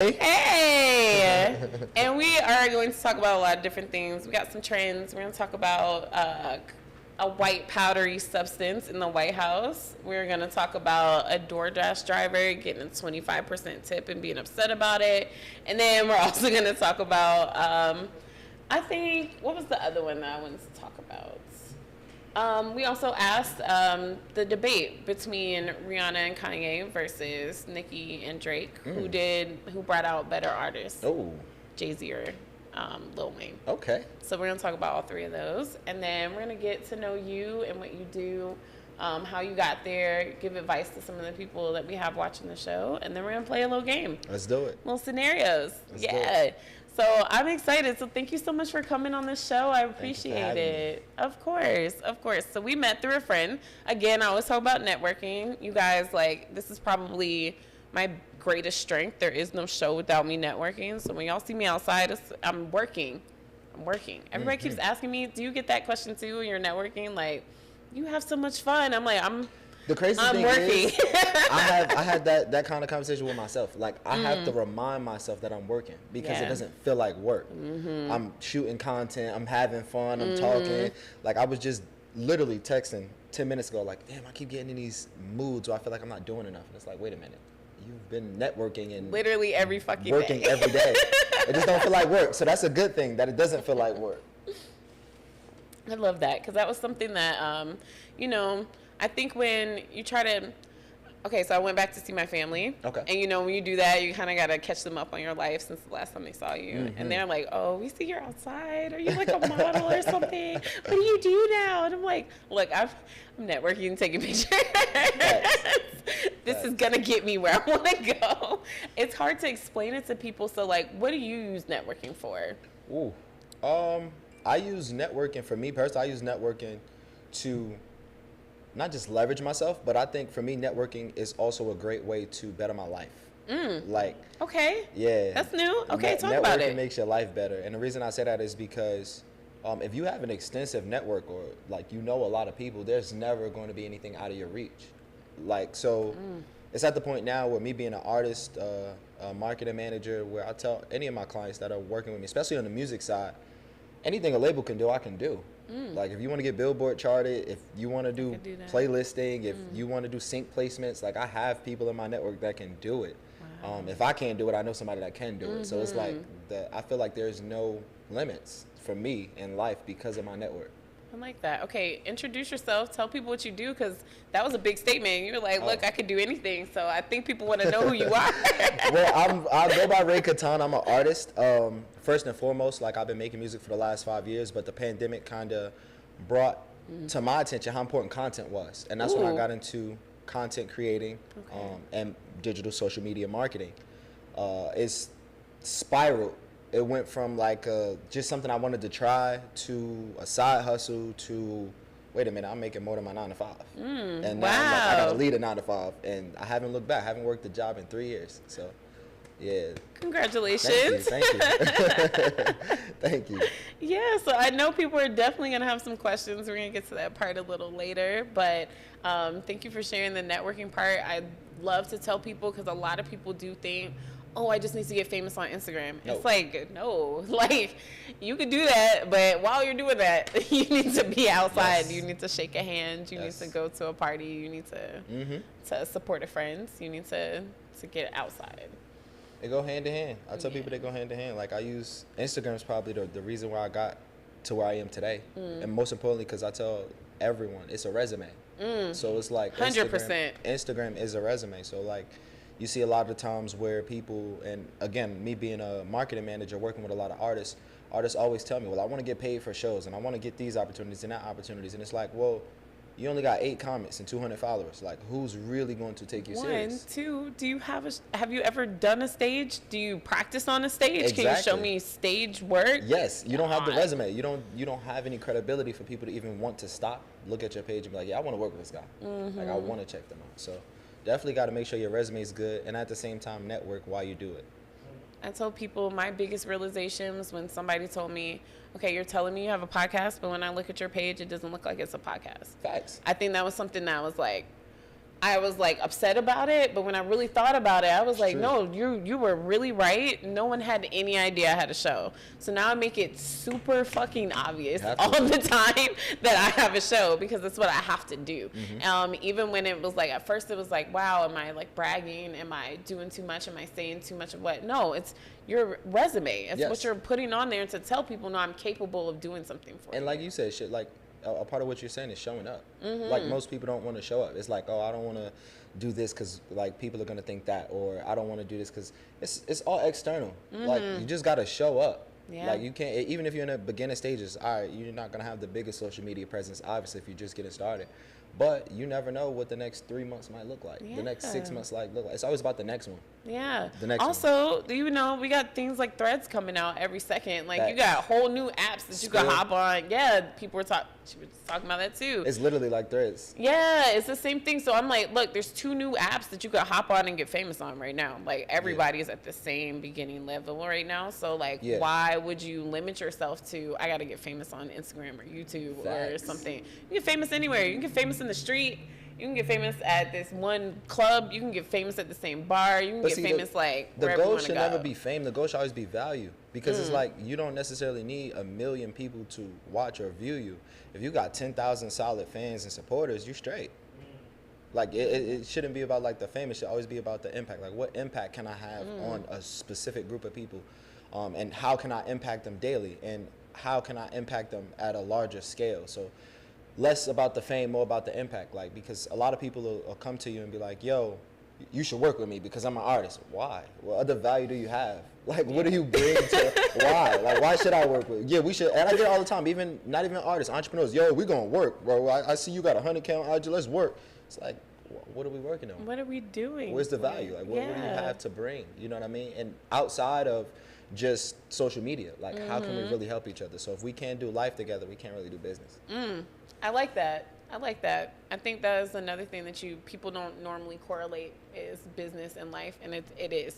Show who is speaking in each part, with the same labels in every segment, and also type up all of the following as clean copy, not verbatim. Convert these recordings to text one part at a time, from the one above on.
Speaker 1: Hey! And we are going to talk about a lot of different things. We got some trends. We're going to talk about a white powdery substance in the White House. We're going to talk about a DoorDash driver getting a 25% tip and being upset about it. And then we're also going to talk about, I think, what was the other one that I wanted to talk about? We also asked the debate between Rihanna and Kanye versus Nicki and Drake, who brought out better artists.
Speaker 2: Oh.
Speaker 1: Jay-Z or Lil Wayne.
Speaker 2: Okay.
Speaker 1: So we're going to talk about all three of those. And then we're going to get to know you and what you do, how you got there, give advice to some of the people that we have watching the show. And then we're going to play a little game.
Speaker 2: Let's do it.
Speaker 1: Little scenarios.
Speaker 2: Let's do
Speaker 1: yeah.
Speaker 2: it.
Speaker 1: So I'm excited. So thank you so much for coming on the show. I appreciate it. Of course. Of course. So we met through a friend. Again, I always talk about networking. You guys, like, this is probably my greatest strength. There is no show without me networking. So when y'all see me outside, I'm working. Everybody keeps asking me, do you get that question too when you're networking? Like, you have so much fun. I'm like,
Speaker 2: the crazy thing
Speaker 1: working.
Speaker 2: Is, I had that kind of conversation with myself. Like, I have to remind myself that I'm working because it doesn't feel like work. I'm shooting content. I'm having fun. I'm talking. Like, I was just literally texting 10 minutes ago, like, damn, I keep getting in these moods where I feel like I'm not doing enough. And it's like, wait a minute. You've been networking and
Speaker 1: literally every fucking
Speaker 2: working
Speaker 1: day.
Speaker 2: every day. It just don't feel like work. So that's a good thing that it doesn't feel like work.
Speaker 1: I love that because that was something that, I think when you try to, okay, so I went back to see my family. Okay. And, when you do that, you kind of got to catch them up on your life since the last time they saw you. And they're like, oh, we see you're outside. Are you like a model or something? What do you do now? And I'm like, look, I'm networking and taking pictures. This is going to get me where I want to go. It's hard to explain it to people. So, like, what do you use networking for?
Speaker 2: Ooh. I use networking, for me personally, I use networking to not just leverage myself, but I think for me, networking is also a great way to better my life. Like,
Speaker 1: okay.
Speaker 2: Yeah.
Speaker 1: That's new. Okay, talk about it.
Speaker 2: Networking makes your life better. And the reason I say that is because if you have an extensive network or like, a lot of people, there's never going to be anything out of your reach. Like, so it's at the point now where me being an artist, a marketing manager, where I tell any of my clients that are working with me, especially on the music side, anything a label can do, I can do. Like, if you want to get Billboard charted, if you want to do playlisting, if you want to do sync placements, like, I have people in my network that can do it. Wow. If I can't do it, I know somebody that can do it. So it's like, I feel like there's no limits for me in life because of my network.
Speaker 1: I like that. Okay, introduce yourself. Tell people what you do, because that was a big statement. You were like, look, I could do anything. So I think people want to know who you are.
Speaker 2: Well, I go by Ray Catan. I'm an artist. First and foremost, like, I've been making music for the last 5 years, but the pandemic kind of brought to my attention how important content was. And that's when I got into content creating and digital social media marketing. It's spiraled. It went from like just something I wanted to try to a side hustle to, wait a minute, I'm making more than my 9 to 5. And now I'm like, I gotta lead a 9 to 5, and I haven't looked back. I haven't worked a job in 3 years. So, yeah.
Speaker 1: Congratulations.
Speaker 2: Thank you. Thank you.
Speaker 1: Yeah, so I know people are definitely gonna have some questions. We're gonna get to that part a little later, but thank you for sharing the networking part. I love to tell people, because a lot of people do think, oh, I just need to get famous on Instagram. No. It's like, no, like, you could do that, but while you're doing that, you need to be outside. Yes. You need to shake a hand. You need to go to a party. You need to support a friend. You need to get outside.
Speaker 2: They go hand in hand. I tell people they go hand in hand. Like, I use Instagram is probably the reason why I got to where I am today. And most importantly, because I tell everyone it's a resume. So it's like
Speaker 1: 100%.
Speaker 2: Instagram is a resume. So, like, you see a lot of times where people, and again, me being a marketing manager working with a lot of artists always tell me, well, I want to get paid for shows and I want to get these opportunities and that opportunities. And it's like, well, you only got 8 comments and 200 followers. Like, who's really going to take you serious?
Speaker 1: 1, 2, do you have you ever done a stage? Do you practice on a stage?
Speaker 2: Exactly.
Speaker 1: Can you show me stage work?
Speaker 2: Yes. You don't have the resume. You don't have any credibility for people to even want to stop, look at your page and be like, yeah, I want to work with this guy. Like, I want to check them out. So definitely got to make sure your resume is good, and at the same time network while you do it.
Speaker 1: I told people my biggest realization was when somebody told me, okay, you're telling me you have a podcast, but when I look at your page, it doesn't look like it's a podcast.
Speaker 2: Facts.
Speaker 1: I think that was something that was like, I was like upset about it, but when I really thought about it, I was like,
Speaker 2: True.
Speaker 1: no, you were really right. No one had any idea I had a show. So now I make it super fucking obvious
Speaker 2: Have to.
Speaker 1: all the time that I have a show because that's what I have to do.
Speaker 2: Mm-hmm.
Speaker 1: Even when it was like, at first it was like, wow, am I like bragging? Am I doing too much? Am I saying too much of what? No, it's your resume. It's
Speaker 2: Yes.
Speaker 1: what you're putting on there to tell people, no, I'm capable of doing something for you.
Speaker 2: And like you said, shit, like a part of what you're saying is showing up.
Speaker 1: Mm-hmm.
Speaker 2: Like most people don't want to show up. It's like, oh, I don't want to do this because like people are gonna think that, or I don't want to do this because it's all external. Like you just gotta show up.
Speaker 1: Mm-hmm. Yeah.
Speaker 2: Like you can't, even if you're in the beginning stages. All right, you're not gonna have the biggest social media presence, obviously, if you're just getting started. But you never know what the next 3 months might look like. The next 6
Speaker 1: Yeah.
Speaker 2: months look like. It's always about the next one.
Speaker 1: Yeah.
Speaker 2: The next one.
Speaker 1: also, do you know we got things like Threads coming out every second? Like you
Speaker 2: Facts.
Speaker 1: got whole new apps that you can
Speaker 2: Still.
Speaker 1: hop on. Yeah, people were she was talking about that too.
Speaker 2: It's literally like Threads.
Speaker 1: Yeah, it's the same thing. So I'm like, look, there's 2 new apps that you could hop on and get famous on right now. Like everybody is at the same beginning level right now. So like,
Speaker 2: Yeah.
Speaker 1: why would you limit yourself to I got to get famous on Instagram or YouTube or
Speaker 2: Facts.
Speaker 1: something? You get famous anywhere. You can get famous in the street. You can get famous at this one club. You can get famous at the same bar. You can
Speaker 2: But
Speaker 1: get
Speaker 2: see,
Speaker 1: famous like
Speaker 2: the
Speaker 1: wherever you
Speaker 2: goal
Speaker 1: want to
Speaker 2: should
Speaker 1: go.
Speaker 2: never be fame. The goal should always be value, because it's like you don't necessarily need 1 million people to watch or view you. If you got 10,000 solid fans and supporters, you're straight. Like it shouldn't be about like the fame. It should always be about the impact. Like what impact can I have on a specific group of people, and how can I impact them daily, and how can I impact them at a larger scale. So less about the fame, more about the impact. Like, because a lot of people will come to you and be like, yo, you should work with me because I'm an artist. Why? What other value do you have? Like, what do you bring to, why? Like, why should I work with you? Yeah, we should. And I get it all the time, even, not even artists, entrepreneurs. Yo, we gonna work, bro. I see you got 100K on IG, let's work. It's like, what are we working on?
Speaker 1: What are we doing?
Speaker 2: Where's the value? Like, what do you have to bring? You know what I mean? And outside of just social media, like, how can we really help each other? So if we can't do life together, we can't really do business.
Speaker 1: I like that. I like that. I think that is another thing that people don't normally correlate is business and life, and it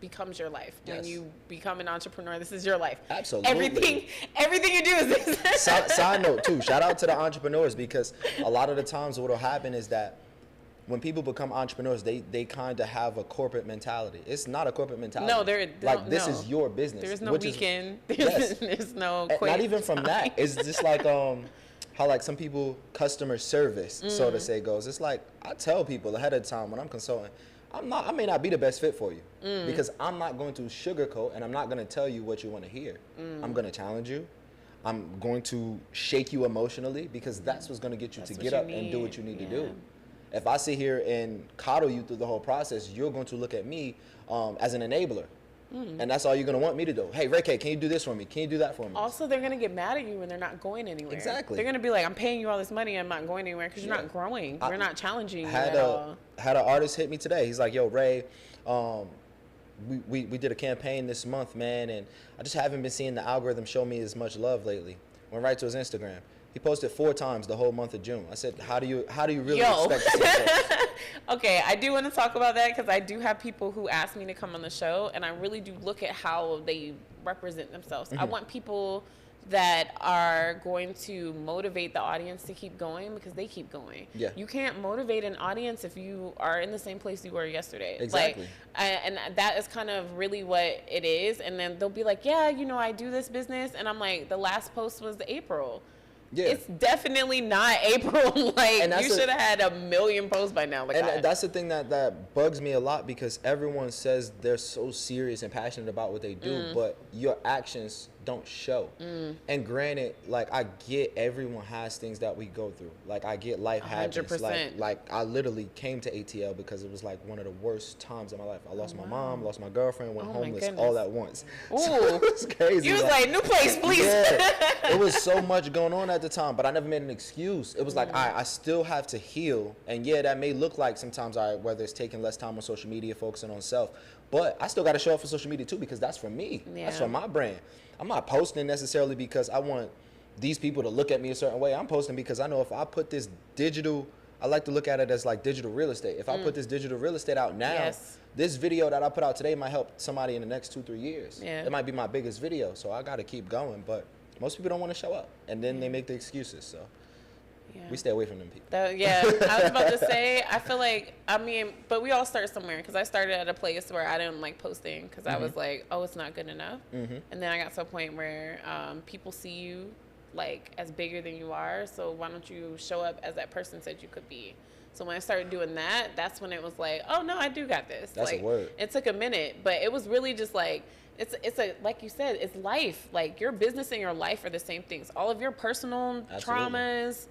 Speaker 1: becomes your life. When
Speaker 2: Yes.
Speaker 1: you become an entrepreneur, this is your life.
Speaker 2: Absolutely.
Speaker 1: Everything you do is this.
Speaker 2: Side note too, shout out to the entrepreneurs, because a lot of the times what'll happen is that when people become entrepreneurs, they kind of have a corporate mentality. It's not a corporate mentality.
Speaker 1: No, they
Speaker 2: like
Speaker 1: don't,
Speaker 2: this
Speaker 1: no.
Speaker 2: is your business.
Speaker 1: There's no
Speaker 2: which is-
Speaker 1: weekend.
Speaker 2: Yes.
Speaker 1: There's no
Speaker 2: And
Speaker 1: quit
Speaker 2: not even from
Speaker 1: time.
Speaker 2: that. It's just like how like some people customer service, so to say, goes. It's like I tell people ahead of time when I'm consulting, I may not be the best fit for you because I'm not going to sugarcoat and I'm not going to tell you what you want to hear. I'm going to challenge you. I'm going to shake you emotionally, because that's what's going to get you
Speaker 1: That's
Speaker 2: to
Speaker 1: what
Speaker 2: get
Speaker 1: you
Speaker 2: up and do
Speaker 1: need.
Speaker 2: what you need to
Speaker 1: Yeah.
Speaker 2: do. If I sit here and coddle you through the whole process, you're going to look at me as an enabler. And that's all you're going to want me to do. Hey, Ray K, can you do this for me? Can you do that for me?
Speaker 1: Also, they're gonna get mad at you when they're not going anywhere.
Speaker 2: Exactly.
Speaker 1: They're gonna be like, "I'm paying you all this money, I'm not going anywhere because you're
Speaker 2: Yeah.
Speaker 1: not growing.
Speaker 2: I-
Speaker 1: You're not challenging
Speaker 2: had
Speaker 1: at all."
Speaker 2: an artist hit me today. He's like, "Yo, Ray, we did a campaign this month, man, and I just haven't been seeing the algorithm show me as much love lately." Went right to his Instagram. He posted 4 times the whole month of June. I said, "How do you really
Speaker 1: Yo.
Speaker 2: expect to see results?"
Speaker 1: Okay, I do want to talk about that because I do have people who ask me to come on the show, and I really do look at how they represent themselves.
Speaker 2: Mm-hmm.
Speaker 1: I want people that are going to motivate the audience to keep going because they keep going.
Speaker 2: Yeah.
Speaker 1: You can't motivate an audience if you are in the same place you were yesterday.
Speaker 2: Exactly.
Speaker 1: And that is kind of really what it is. And then they'll be like, yeah, I do this business. And I'm like, the last post was April.
Speaker 2: Yeah.
Speaker 1: It's definitely not April. Like,
Speaker 2: And that's
Speaker 1: you
Speaker 2: a-
Speaker 1: should have had 1 million posts by now. Like,
Speaker 2: And that's the thing that bugs me a lot, because everyone says they're so serious and passionate about what they do, but your actions don't show. And granted, like, I get everyone has things that we go through. Like, I get life happens.
Speaker 1: 100%.
Speaker 2: Like I literally came to ATL because it was like one of the worst times of my life. I lost my mom, lost my girlfriend, went
Speaker 1: Oh my
Speaker 2: homeless
Speaker 1: goodness.
Speaker 2: all at once.
Speaker 1: Ooh.
Speaker 2: So it was crazy.
Speaker 1: you was like, new place, please.
Speaker 2: Yeah, it was so much going on at the time, but I never made an excuse. It was like, I still have to heal. And yeah, that may look like sometimes, whether it's taking less time on social media, focusing on self, but I still got to show up for social media too, because that's for me. That's
Speaker 1: Yeah.
Speaker 2: for my brand. I'm not posting necessarily because I want these people to look at me a certain way. I'm posting because I know if I put this digital, I like to look at it as like digital real estate. If I put this digital real estate out now,
Speaker 1: Yes.
Speaker 2: this video that I put out today might help somebody in the next 2-3 years.
Speaker 1: Yeah.
Speaker 2: It might be my biggest video, so I got to keep going. But most people don't want to show up, and then they make the excuses. So
Speaker 1: Yeah.
Speaker 2: We stay away from them people.
Speaker 1: Yeah, I was about to say, I feel like, I mean, but we all start somewhere, because I started at a place where I didn't like posting, because I was like, oh, it's not good enough. And then I got to a point where people see you like as bigger than you are, so why don't you show up as that person said you could be? So when I started doing that, that's when it was like, oh no, I do got this.
Speaker 2: That's
Speaker 1: like,
Speaker 2: a word.
Speaker 1: It took a minute, but it was really just like, it's a, like you said, it's life. Like, your business and your life are the same things. All of your personal traumas,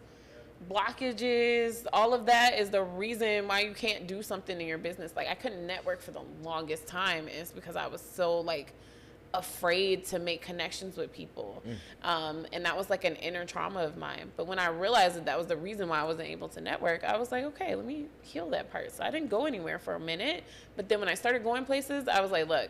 Speaker 1: blockages, all of that is the reason why you can't do something in your business. Like, I couldn't network for the longest time, and it's because I was so like afraid to make connections with people. And that was like an inner trauma of mine. But when I realized that that was the reason why I wasn't able to network, I was like, okay, let me heal that part. So I didn't go anywhere for a minute, but then when I started going places, I was like, look,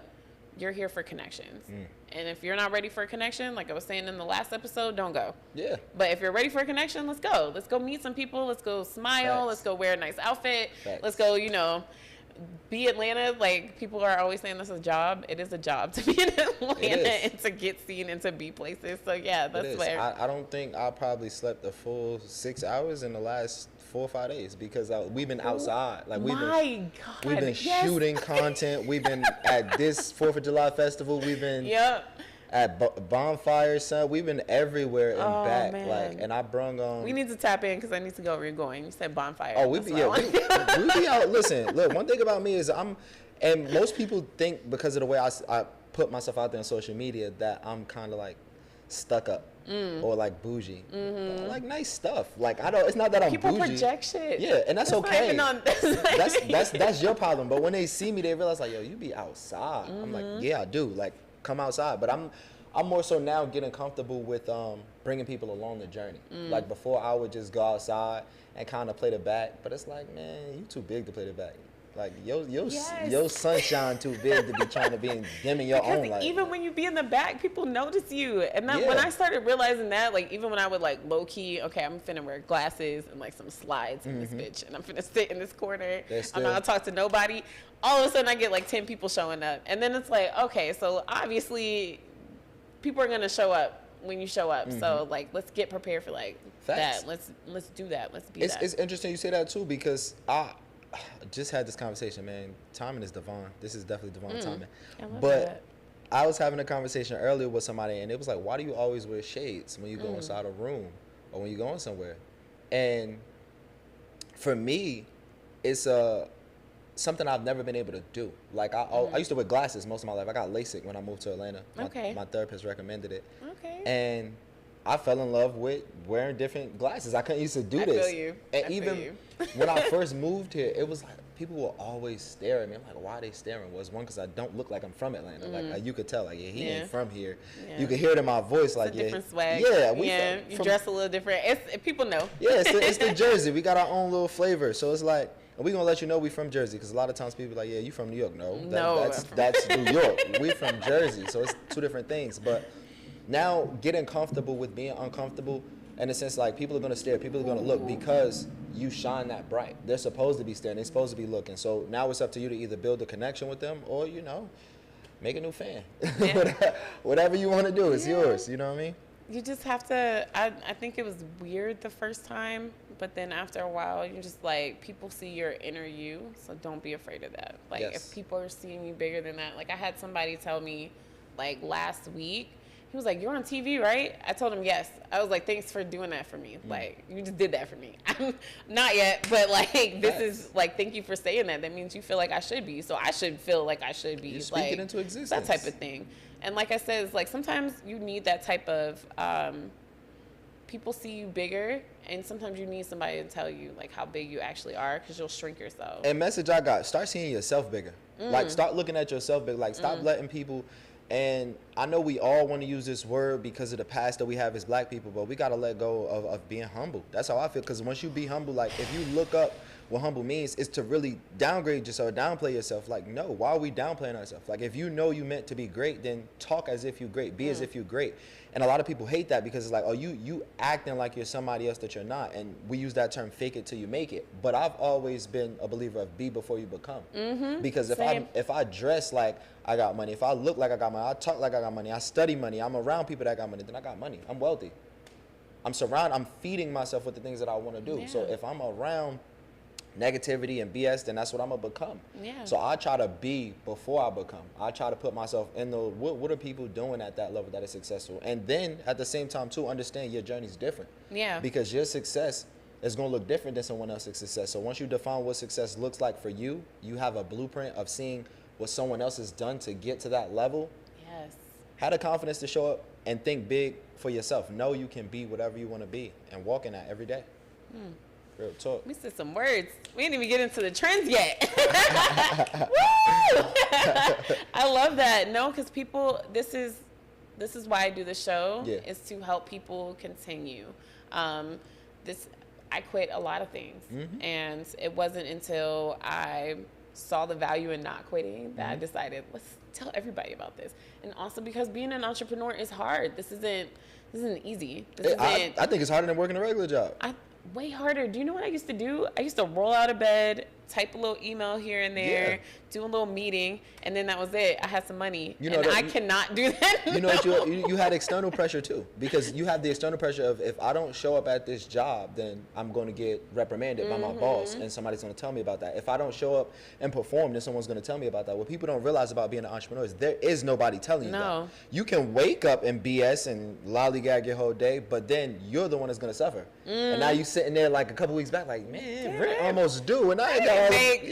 Speaker 1: you're here for connections. And if you're not ready for a connection, like I was saying in the last episode, don't go.
Speaker 2: Yeah.
Speaker 1: But if you're ready for a connection, let's go. Let's go meet some people. Let's go smile.
Speaker 2: Facts.
Speaker 1: Let's go wear a nice outfit.
Speaker 2: Facts.
Speaker 1: Let's go, be Atlanta. Like, people are always saying this is a job. It is a job to be in Atlanta and to get seen and to be places. So yeah, that's where.
Speaker 2: I don't think I probably slept a full 6 hours in the last 4 or 5 days, because we've been outside. Like, we've been shooting content. We've been at this 4th of July festival. We've been at bonfires, son. We've been everywhere and back.
Speaker 1: Man.
Speaker 2: Like, and I brung on.
Speaker 1: We need to tap in, because I need to go where you're going. You said bonfire.
Speaker 2: Oh, we be out. Listen, look, one thing about me is and most people think because of the way I put myself out there on social media that I'm kind of like stuck up or like bougie. But I like nice stuff. Like, it's not that I'm
Speaker 1: people
Speaker 2: bougie.
Speaker 1: project shit.
Speaker 2: Yeah, and that's okay. That's your problem. But when they see me, they realize like, yo, you be outside. I'm like, yeah, I do. Like, come outside. But I'm more so now getting comfortable with bringing people along the journey. Like, before I would just go outside and kind of play the back, but it's like, man, you too big to play the back. Like, your sunshine too big to be trying to be dimming your own light.
Speaker 1: Even when you be in the back, people notice you. And that, when I started realizing that, like, even when I would like low key, okay, I'm finna wear glasses and like some slides in this bitch, and I'm finna sit in this corner. I'm not gonna talk to nobody. All of a sudden, I get like 10 people showing up, and then it's like, okay, so obviously, people are gonna show up when you show up. So like, let's get prepared for like that. Let's do that. Let's be that.
Speaker 2: It's interesting you say that too, because I just had this conversation, man. Timing is divine. This is definitely divine timing. But I was having a conversation earlier with somebody, and it was like, why do you always wear shades when you go inside a room or when you're going somewhere? And for me, it's something I've never been able to do. Like, I used to wear glasses most of my life. I got LASIK when I moved to Atlanta. My therapist recommended it. And I fell in love with wearing different glasses. I couldn't used to do this.
Speaker 1: Feel you.
Speaker 2: And even when I first moved here, it was like people will always stare at me. I'm like, why are they staring? Well, it's one, because I don't look like I'm from Atlanta. Like, you could tell, like, he ain't from here. You could hear it in my voice, like,
Speaker 1: it's a different swag.
Speaker 2: Yeah,
Speaker 1: you dress a little different. People know.
Speaker 2: Yeah, it's the Jersey. We got our own little flavor. So it's like, and we gonna let you know we from Jersey, because a lot of times people are like, yeah, you from New York. No, that's New York. We from Jersey, so it's two different things. But now getting comfortable with being uncomfortable, in a sense, like, people are gonna stare, people are gonna look, because you shine that bright. They're supposed to be staring, they're supposed to be looking. So now it's up to you to either build a connection with them or, make a new fan. Whatever you want to do, it's yours. You know what I mean?
Speaker 1: You just have to, I think it was weird the first time, but then after a while, you just like, people see your inner you, so don't be afraid of that. Like, if people are seeing you bigger than that, like, I had somebody tell me, like, last week, he was like, you're on TV, right? I told him yes. I was like, thanks for doing that for me. Like, you just did that for me. Not yet, but like, this is like, thank you for saying that. That means you feel like I should be. So I should feel like I should be.
Speaker 2: You speak it into existence.
Speaker 1: That type of thing. And like I said, it's like, sometimes you need that type of, people see you bigger, and sometimes you need somebody to tell you like how big you actually are, because you'll shrink yourself.
Speaker 2: And message I got, start seeing yourself bigger. Like, start looking at yourself big. Like, stop letting people. And I know we all want to use this word because of the past that we have as black people, but we got to let go of being humble. That's how I feel. Because once you be humble, like, if you look up what humble means, is to really downgrade yourself, downplay yourself. Like, no, why are we downplaying ourselves? Like, if you know you meant to be great, then talk as if you're great, be as if you're great. And a lot of people hate that, because it's like, oh, you acting like you're somebody else that you're not. And we use that term, fake it till you make it. But I've always been a believer of be before you become. Because if I dress like I got money, if I look like I got money, I talk like I got money, I study money, I'm around people that got money, then I got money. I'm wealthy. I'm feeding myself with the things that I want to do. So
Speaker 1: Yeah.
Speaker 2: if I'm around negativity and BS, then that's what I'm gonna become.
Speaker 1: Yeah.
Speaker 2: So I try to be before I become. I try to put myself in the what are people doing at that level that is successful, and then at the same time too understand your journey's different.
Speaker 1: Yeah.
Speaker 2: Because your success is gonna look different than someone else's success. So once you define what success looks like for you, you have a blueprint of seeing what someone else has done to get to that level.
Speaker 1: Yes.
Speaker 2: Have the confidence to show up and think big for yourself. Know you can be whatever you want to be and walk in that every day. Real talk.
Speaker 1: We said some words. We didn't even get into the trends yet. Woo! I love that. No, because people, this is why I do the show.
Speaker 2: Yeah.
Speaker 1: Is to help people continue. I quit a lot of things, and it wasn't until I saw the value in not quitting that I decided, let's tell everybody about this. And also because being an entrepreneur is hard. This isn't easy.
Speaker 2: I think it's harder than working a regular job.
Speaker 1: Way harder. Do you know what I used to do? I used to roll out of bed, type a little email here and there, do a little meeting, and then that was it. I had some money. I cannot do that.
Speaker 2: You know what? You had external pressure too, because you have the external pressure of if I don't show up at this job, then I'm going to get reprimanded by my boss, and somebody's going to tell me about that. If I don't show up and perform, then someone's going to tell me about that. What people don't realize about being an entrepreneur is there is nobody telling you that. You can wake up and BS and lollygag your whole day, but then you're the one that's going to suffer. And now you sitting there like a couple weeks back, like, man, rent almost due, and I ain't got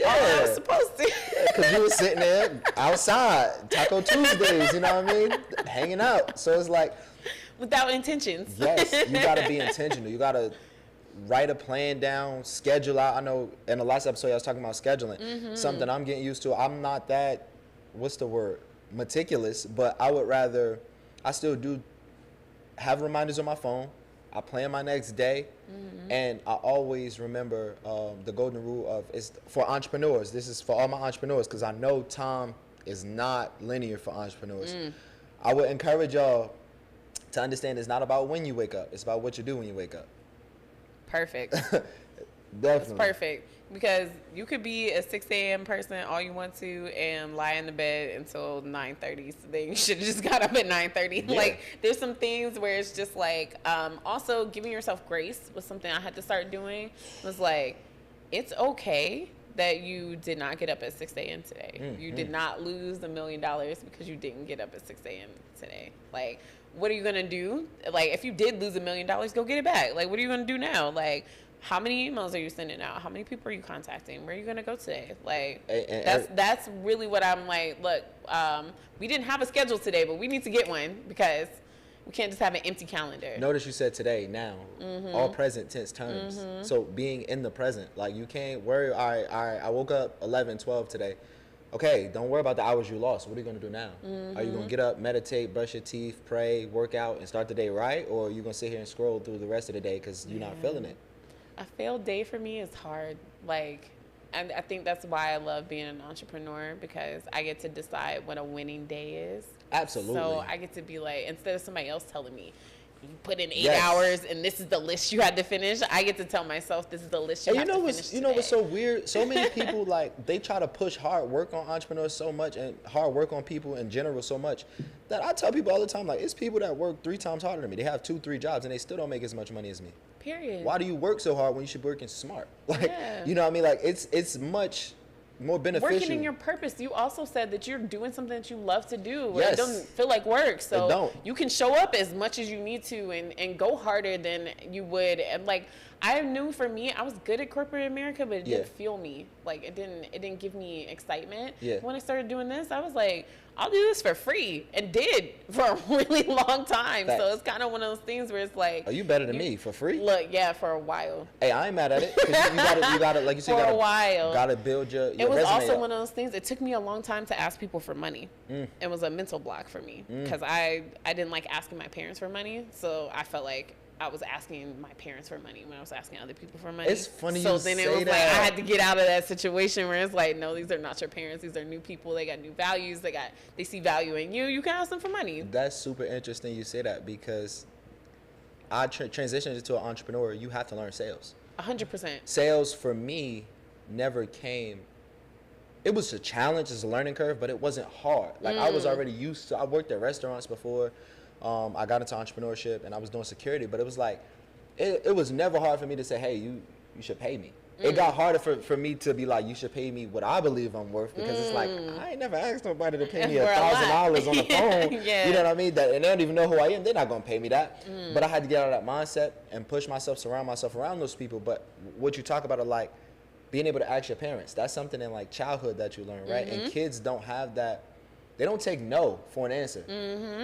Speaker 2: all
Speaker 1: I was supposed to.
Speaker 2: because you were sitting there outside, Taco Tuesdays, you know what I mean? Hanging out. So it's like.
Speaker 1: Without intentions.
Speaker 2: Yes, you got to be intentional. You got to write a plan down, schedule out. I know in the last episode I was talking about scheduling. Something I'm getting used to. I'm not that, what's the word, meticulous, but I still do have reminders on my phone. I plan my next day, and I always remember the golden rule of, it's for entrepreneurs. This is for all my entrepreneurs, because I know time is not linear for entrepreneurs. I would encourage y'all to understand it's not about when you wake up. It's about what you do when you wake up.
Speaker 1: Perfect.
Speaker 2: Definitely.
Speaker 1: That's perfect. Because you could be a 6 a.m. person all you want to and lie in the bed until 9:30. So then you should have just got up at 9:30.
Speaker 2: Yeah.
Speaker 1: Like, there's some things where it's just like, also giving yourself grace was something I had to start doing. It was like, it's okay that you did not get up at 6 a.m. today. You did not lose $1 million because you didn't get up at 6 a.m. today. Like, what are you going to do? Like, if you did lose $1 million, go get it back. Like, what are you going to do now? Like, how many emails are you sending out? How many people are you contacting? Where are you going to go today? Like, that's really what I'm like, look, we didn't have a schedule today, but we need to get one because we can't just have an empty calendar.
Speaker 2: Notice you said today, now, all present tense terms. So being in the present, like you can't worry, all right, I woke up 11, 12 today. Okay, don't worry about the hours you lost. What are you going to do now? Are you going to get up, meditate, brush your teeth, pray, work out, and start the day right? Or are you going to sit here and scroll through the rest of the day because you're not feeling it?
Speaker 1: A failed day for me is hard. Like, and I think that's why I love being an entrepreneur, because I get to decide what a winning day is.
Speaker 2: Absolutely.
Speaker 1: So I get to be like, instead of somebody else telling me, you put in 8
Speaker 2: Yes.
Speaker 1: hours and this is the list you had to finish, I get to tell myself this is the list you have to finish
Speaker 2: You know what's
Speaker 1: today.
Speaker 2: so weird? So many people, like, they try to push hard work on entrepreneurs so much and hard work on people in general so much that I tell people all the time, like, it's people that work 3 times harder than me. They have 2, 3 jobs and they still don't make as much money as me.
Speaker 1: Period.
Speaker 2: Why do you work so hard when you should be working smart? Like,
Speaker 1: Yeah.
Speaker 2: you know what I mean? Like, it's much more beneficial.
Speaker 1: Working in your purpose. You also said that you're doing something that you love to do.
Speaker 2: Yes.
Speaker 1: It doesn't feel like work. So
Speaker 2: It don't.
Speaker 1: you can show up as much as you need to and go harder than you would. And like, I knew for me, I was good at corporate America, but it didn't fuel me. Like, it didn't give me excitement.
Speaker 2: Yeah.
Speaker 1: When I started doing this, I was like, I'll do this for free, and did for a really long time.
Speaker 2: Facts.
Speaker 1: So it's kind of one of those things where it's like,
Speaker 2: Are you better than me for free?
Speaker 1: look, yeah, for a while.
Speaker 2: Hey, I ain't mad at it. 'Cause you gotta, like you said,
Speaker 1: For
Speaker 2: you
Speaker 1: a
Speaker 2: gotta,
Speaker 1: while.
Speaker 2: gotta build your
Speaker 1: It was
Speaker 2: resume
Speaker 1: also
Speaker 2: up.
Speaker 1: one of those things. It took me a long time to ask people for money. It was a mental block for me because I didn't like asking my parents for money, so I felt like I was asking my parents for money when I was asking other people for money.
Speaker 2: It's funny
Speaker 1: So
Speaker 2: you
Speaker 1: then
Speaker 2: say
Speaker 1: it was like
Speaker 2: that.
Speaker 1: I had to get out of that situation where it's like, no, these are not your parents. These are new people. They got new values. They see value in you. You can ask them for money.
Speaker 2: That's super interesting you say that, because I transitioned into an entrepreneur. You have to learn sales.
Speaker 1: 100%.
Speaker 2: Sales for me never came. It was a challenge, it's a learning curve, but it wasn't hard. Like I was already used to. I worked at restaurants before. I got into entrepreneurship and I was doing security, but it was like it was never hard for me to say, hey, you should pay me. It got harder for me to be like, you should pay me what I believe I'm worth, because it's like, I ain't never asked nobody to pay me
Speaker 1: For a lot.
Speaker 2: $1,000 on the phone.
Speaker 1: Yeah.
Speaker 2: You know what I mean? And they don't even know who I am. They're not gonna pay me that. But I had to get out of that mindset and push myself, surround myself around those people. But what you talk about are like being able to ask your parents. That's something in like childhood that you learn, right? And kids don't have that. They don't take no for an answer.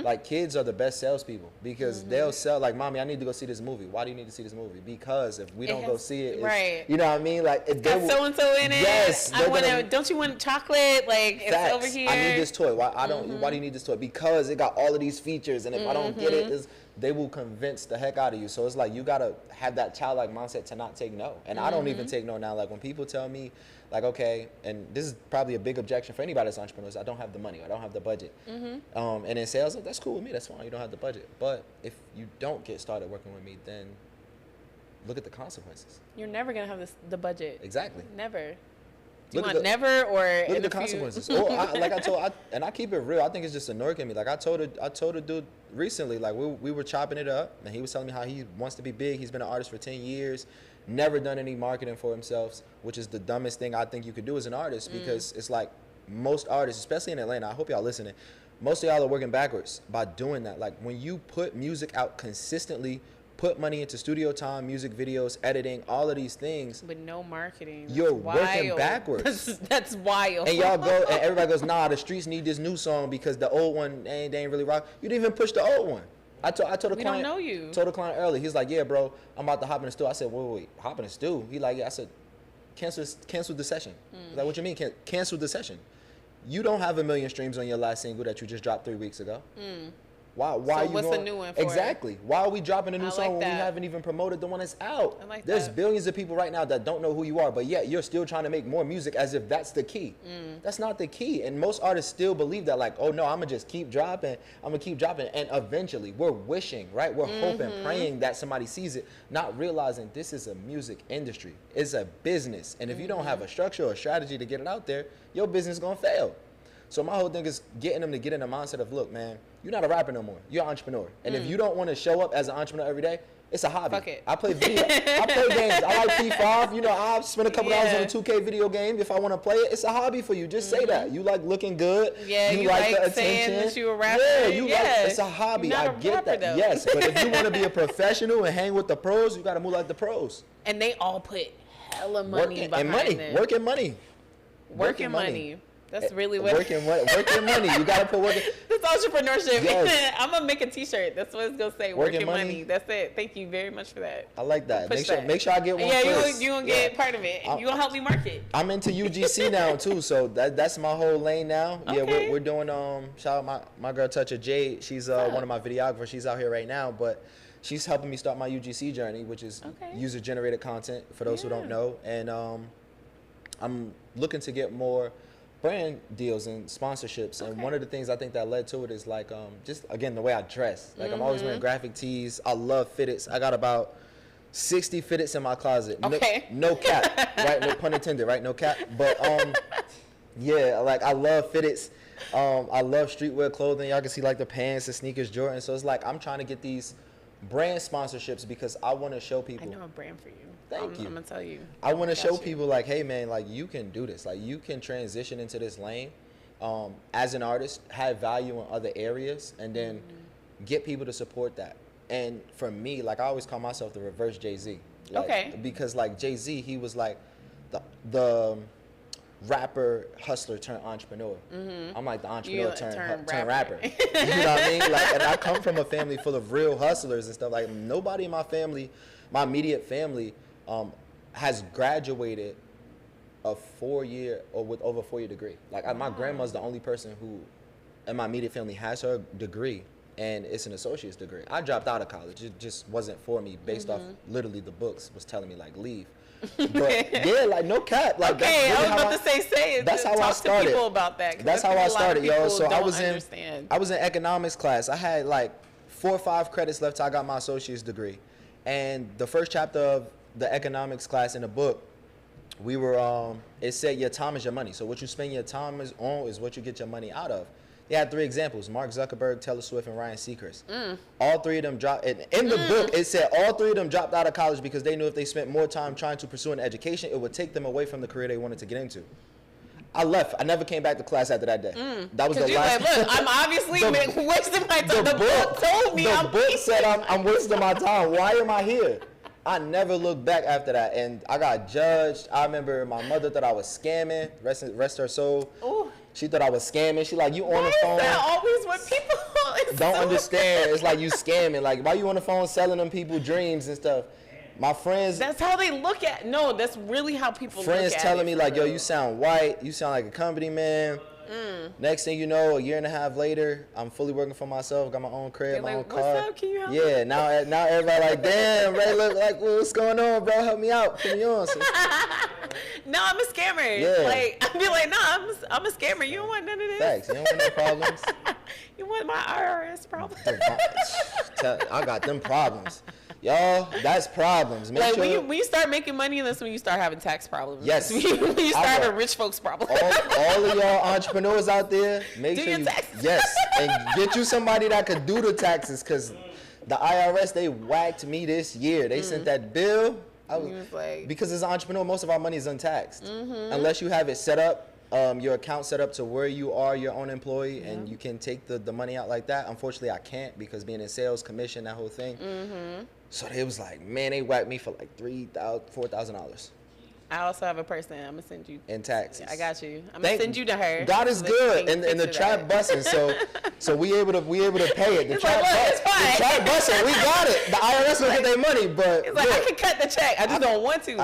Speaker 2: Like, kids are the best salespeople, because they'll sell, like, mommy, I need to go see this movie. Why do you need to see this movie? Because if we don't go see it,
Speaker 1: right.
Speaker 2: You know what I mean? Like, if they
Speaker 1: got so-and-so in it.
Speaker 2: Yes.
Speaker 1: Don't you want chocolate? Like,
Speaker 2: facts.
Speaker 1: it's over here.
Speaker 2: I need this toy. Why do you need this toy? Because it got all of these features, and if I don't get it, they will convince the heck out of you. So it's like, you gotta have that childlike mindset to not take no. And I don't even take no now. Like, when people tell me, like, okay, and this is probably a big objection for anybody that's entrepreneurs, I don't have the money, I don't have the budget. And in sales, that's cool with me, that's fine, you don't have the budget. But if you don't get started working with me, then look at the consequences.
Speaker 1: You're never gonna have the budget.
Speaker 2: Exactly.
Speaker 1: Never. Do you
Speaker 2: Look at
Speaker 1: want never, or
Speaker 2: Look at the consequences. And I keep it real. I think it's just a nerve in me. Like, I told a dude recently, like, we were chopping it up, and he was telling me how he wants to be big. He's been an artist for 10 years, never done any marketing for himself, which is the dumbest thing I think you could do as an artist, because it's like, most artists, especially in Atlanta, I hope y'all listening, most of y'all are working backwards by doing that. Like, when you put music out consistently, put money into studio time, music videos, editing, all of these things,
Speaker 1: with no marketing,
Speaker 2: you're working backwards.
Speaker 1: That's wild.
Speaker 2: And y'all go, and everybody goes, nah, the streets need this new song because the old one they ain't really rock. You didn't even push the old one. I told the client. We don't know you. Told the client early. He's like, yeah, bro, I'm about to hop in the stew. I said, wait, hop in the stew? He like, yeah. I said, cancel the session. He's like, what you mean, cancel the session? You don't have 1 million streams on your last single that you just dropped 3 weeks ago. Why
Speaker 1: so
Speaker 2: are you
Speaker 1: what's
Speaker 2: going,
Speaker 1: the new one for?
Speaker 2: Exactly. Why are we dropping a new song when we haven't even promoted the one that's out? There's billions of people right now that don't know who you are, but yet you're still trying to make more music as if that's the key. That's not the key. And most artists still believe that, like, oh no, I'm gonna just keep dropping. And eventually we're wishing, right? We're hoping, praying that somebody sees it, not realizing this is a music industry. It's a business. And if you don't have a structure or a strategy to get it out there, your business is gonna fail. So my whole thing is getting them to get in the mindset of, look, man, you're not a rapper no more. You're an entrepreneur. And if you don't want to show up as an entrepreneur every day, it's a hobby.
Speaker 1: Fuck it.
Speaker 2: I play video. I play games. I like P5. You know, I'll spend a couple hours on a 2K video game if I want to play it. It's a hobby for you. Just say that. You like looking good.
Speaker 1: Yeah, you like the attention. Saying that you a rapper.
Speaker 2: Yeah, it's a hobby. I get that. Though. Yes, but if you want to be a professional and hang with the pros, you got to move like the pros.
Speaker 1: And they all put hella money behind them.
Speaker 2: Working money.
Speaker 1: Working money. That's really what
Speaker 2: working money. You gotta put working.
Speaker 1: That's entrepreneurship. Yes. I'm gonna make a T-shirt. That's what it's gonna say. Working money. That's it. Thank you very much for that.
Speaker 2: I like that. Make sure I get one.
Speaker 1: Yeah, you gonna get part of it. You gonna help me market.
Speaker 2: I'm into UGC now too, so that's my whole lane now. Okay. Yeah, we're doing shout out my girl Toucher Jade. She's one of my videographers. She's out here right now, but she's helping me start my UGC journey, which is user generated content for those who don't know. And I'm looking to get more brand deals and sponsorships, and one of the things I think that led to it is like just again the way I dress. Like I'm always wearing graphic tees. I love fitteds. I got about 60 fitteds in my closet. No cap, right? No pun intended, right? No cap. But yeah, like I love fitteds. I love streetwear clothing. Y'all can see like the pants, the sneakers, Jordan. So it's like I'm trying to get these brand sponsorships because I want to show people.
Speaker 1: I know a brand for you.
Speaker 2: Thank you.
Speaker 1: I'm gonna tell you.
Speaker 2: I want to show people like, hey man, like you can do this. Like you can transition into this lane as an artist, have value in other areas, and then get people to support that. And for me, like I always call myself the reverse Jay-Z. Like, because like Jay-Z, he was like the rapper hustler turned entrepreneur. I'm like the entrepreneur turned rapper. You know what I mean? Like, and I come from a family full of real hustlers and stuff. Like nobody in my family, my immediate family, has graduated a 4-year or with over 4-year degree. Like my grandma's the only person who in my immediate family has her degree, and it's an associate's degree. I dropped out of college. It just wasn't for me based off literally the books was telling me like leave. But yeah, like no cap. Like
Speaker 1: okay, I was about to say it.
Speaker 2: That's how I started.
Speaker 1: To people about that.
Speaker 2: That's how I started, yo. So I was in economics class. I had like 4 or 5 credits left till I got my associate's degree. And the first chapter of the economics class in the book, we were it said your time is your money. So what you spend your time on is what you get your money out of. He had 3 examples: Mark Zuckerberg, Taylor Swift, and Ryan Seacrest. All 3 of them dropped. In the book, it said all 3 of them dropped out of college because they knew if they spent more time trying to pursue an education, it would take them away from the career they wanted to get into. I left. I never came back to class after that day. That was the last.
Speaker 1: Like, look, I'm obviously wasting my time. The book told me.
Speaker 2: The book said I'm wasting my time. Why am I here? I never looked back after that, and I got judged. I remember my mother thought I was scamming. Rest her soul.
Speaker 1: Ooh.
Speaker 2: She thought I was scamming. She like, you on the phone.
Speaker 1: Why is that always what people
Speaker 2: don't understand? It's like you scamming. Like, why you on the phone selling them people dreams and stuff? My friends.
Speaker 1: That's how they look at. No, that's really how people look at it.
Speaker 2: Friends telling me like, yo, you sound white. You sound like a company man. Next thing you know, a year and a half later, I'm fully working for myself. Got my own crib, my own car.
Speaker 1: What's up? Can you help me?
Speaker 2: Yeah. Now everybody like, damn, Ray, look like, what's going on, bro? Help me out. Put me on. So,
Speaker 1: no, I'm a scammer.
Speaker 2: Yeah.
Speaker 1: Like, I'd be like, no, I'm a scammer. You don't want none of this.
Speaker 2: Facts. You don't want no problems.
Speaker 1: You want my IRS problems?
Speaker 2: I got them problems. Y'all, that's problems. Make
Speaker 1: like
Speaker 2: sure
Speaker 1: when you start making money, that's when you start having tax problems.
Speaker 2: Yes.
Speaker 1: when you start having rich folks problems.
Speaker 2: all of y'all entrepreneurs out there, make sure
Speaker 1: your
Speaker 2: you
Speaker 1: taxes.
Speaker 2: Yes, and get you somebody that could do the taxes, because the IRS, they whacked me this year. They sent that bill.
Speaker 1: was like,
Speaker 2: because as an entrepreneur, most of our money is untaxed unless you have it set up. Your account set up to where you are your own employee and you can take the money out like that. Unfortunately, I can't because being in sales, commission, that whole thing. So they was like, man, they whacked me for like $3,000, $4,000
Speaker 1: I also have a person. I'm gonna send you
Speaker 2: in taxes.
Speaker 1: I got you. I'm gonna send you to her.
Speaker 2: God is good, and the trap busting. So we able to pay it. The trap busting. We got it. The IRS will get their money, but
Speaker 1: it's like, I can cut the check. I just don't want to.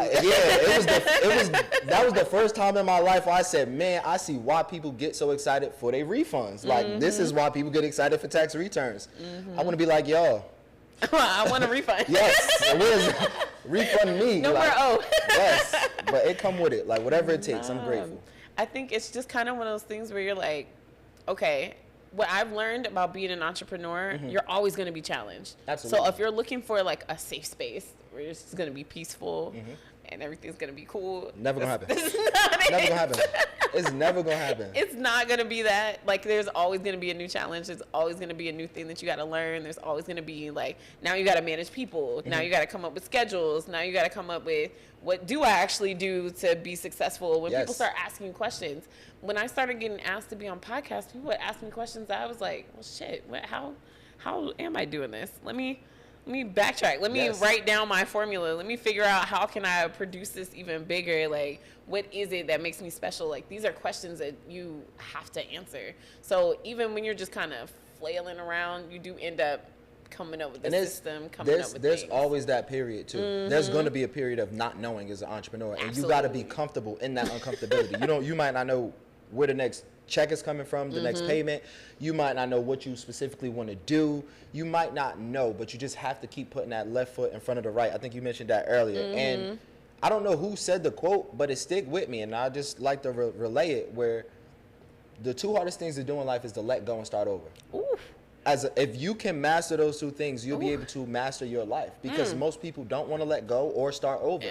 Speaker 2: That was the first time in my life where I said, man, I see why people get so excited for their refunds. Like this is why people get excited for tax returns. I want to be like y'all.
Speaker 1: I want a refund.
Speaker 2: Yes, refund me.
Speaker 1: No more O.
Speaker 2: Yes, but it come with it. Like whatever it takes, I'm grateful.
Speaker 1: I think it's just kind of one of those things where you're like, okay, what I've learned about being an entrepreneur, you're always going to be challenged.
Speaker 2: Absolutely.
Speaker 1: So if you're looking for like a safe space where it's just going to be peaceful and everything's going to be cool,
Speaker 2: never gonna happen.
Speaker 1: This is not it.
Speaker 2: Never gonna happen. It's never gonna happen.
Speaker 1: It's not gonna be that. Like, there's always gonna be a new challenge. There's always gonna be a new thing that you gotta learn. There's always gonna be like, now you gotta manage people. Now you gotta come up with schedules. Now you gotta come up with, what do I actually do to be successful? When people start asking you questions. When I started getting asked to be on podcasts, people would ask me questions that I was like, well, shit, how am I doing this? Let me backtrack. Let me write down my formula. Let me figure out how can I produce this even bigger. Like, what is it that makes me special? Like, these are questions that you have to answer. So even when you're just kind of flailing around, you do end up coming up with the system,
Speaker 2: there's
Speaker 1: things.
Speaker 2: always that period too. There's going to be a period of not knowing as an entrepreneur, and you got to be comfortable in that uncomfortability. You might not know where the next check is coming from, the next payment. You might not know what you specifically want to do. You might not know, but you just have to keep putting that left foot in front of the right. I think you mentioned that earlier. And I don't know who said the quote, but it stick with me, and I just like to relay it, where the 2 hardest things to do in life is to let go and start over.
Speaker 1: Ooh.
Speaker 2: If you can master those 2 things, you'll be able to master your life, because most people don't want to let go or start over.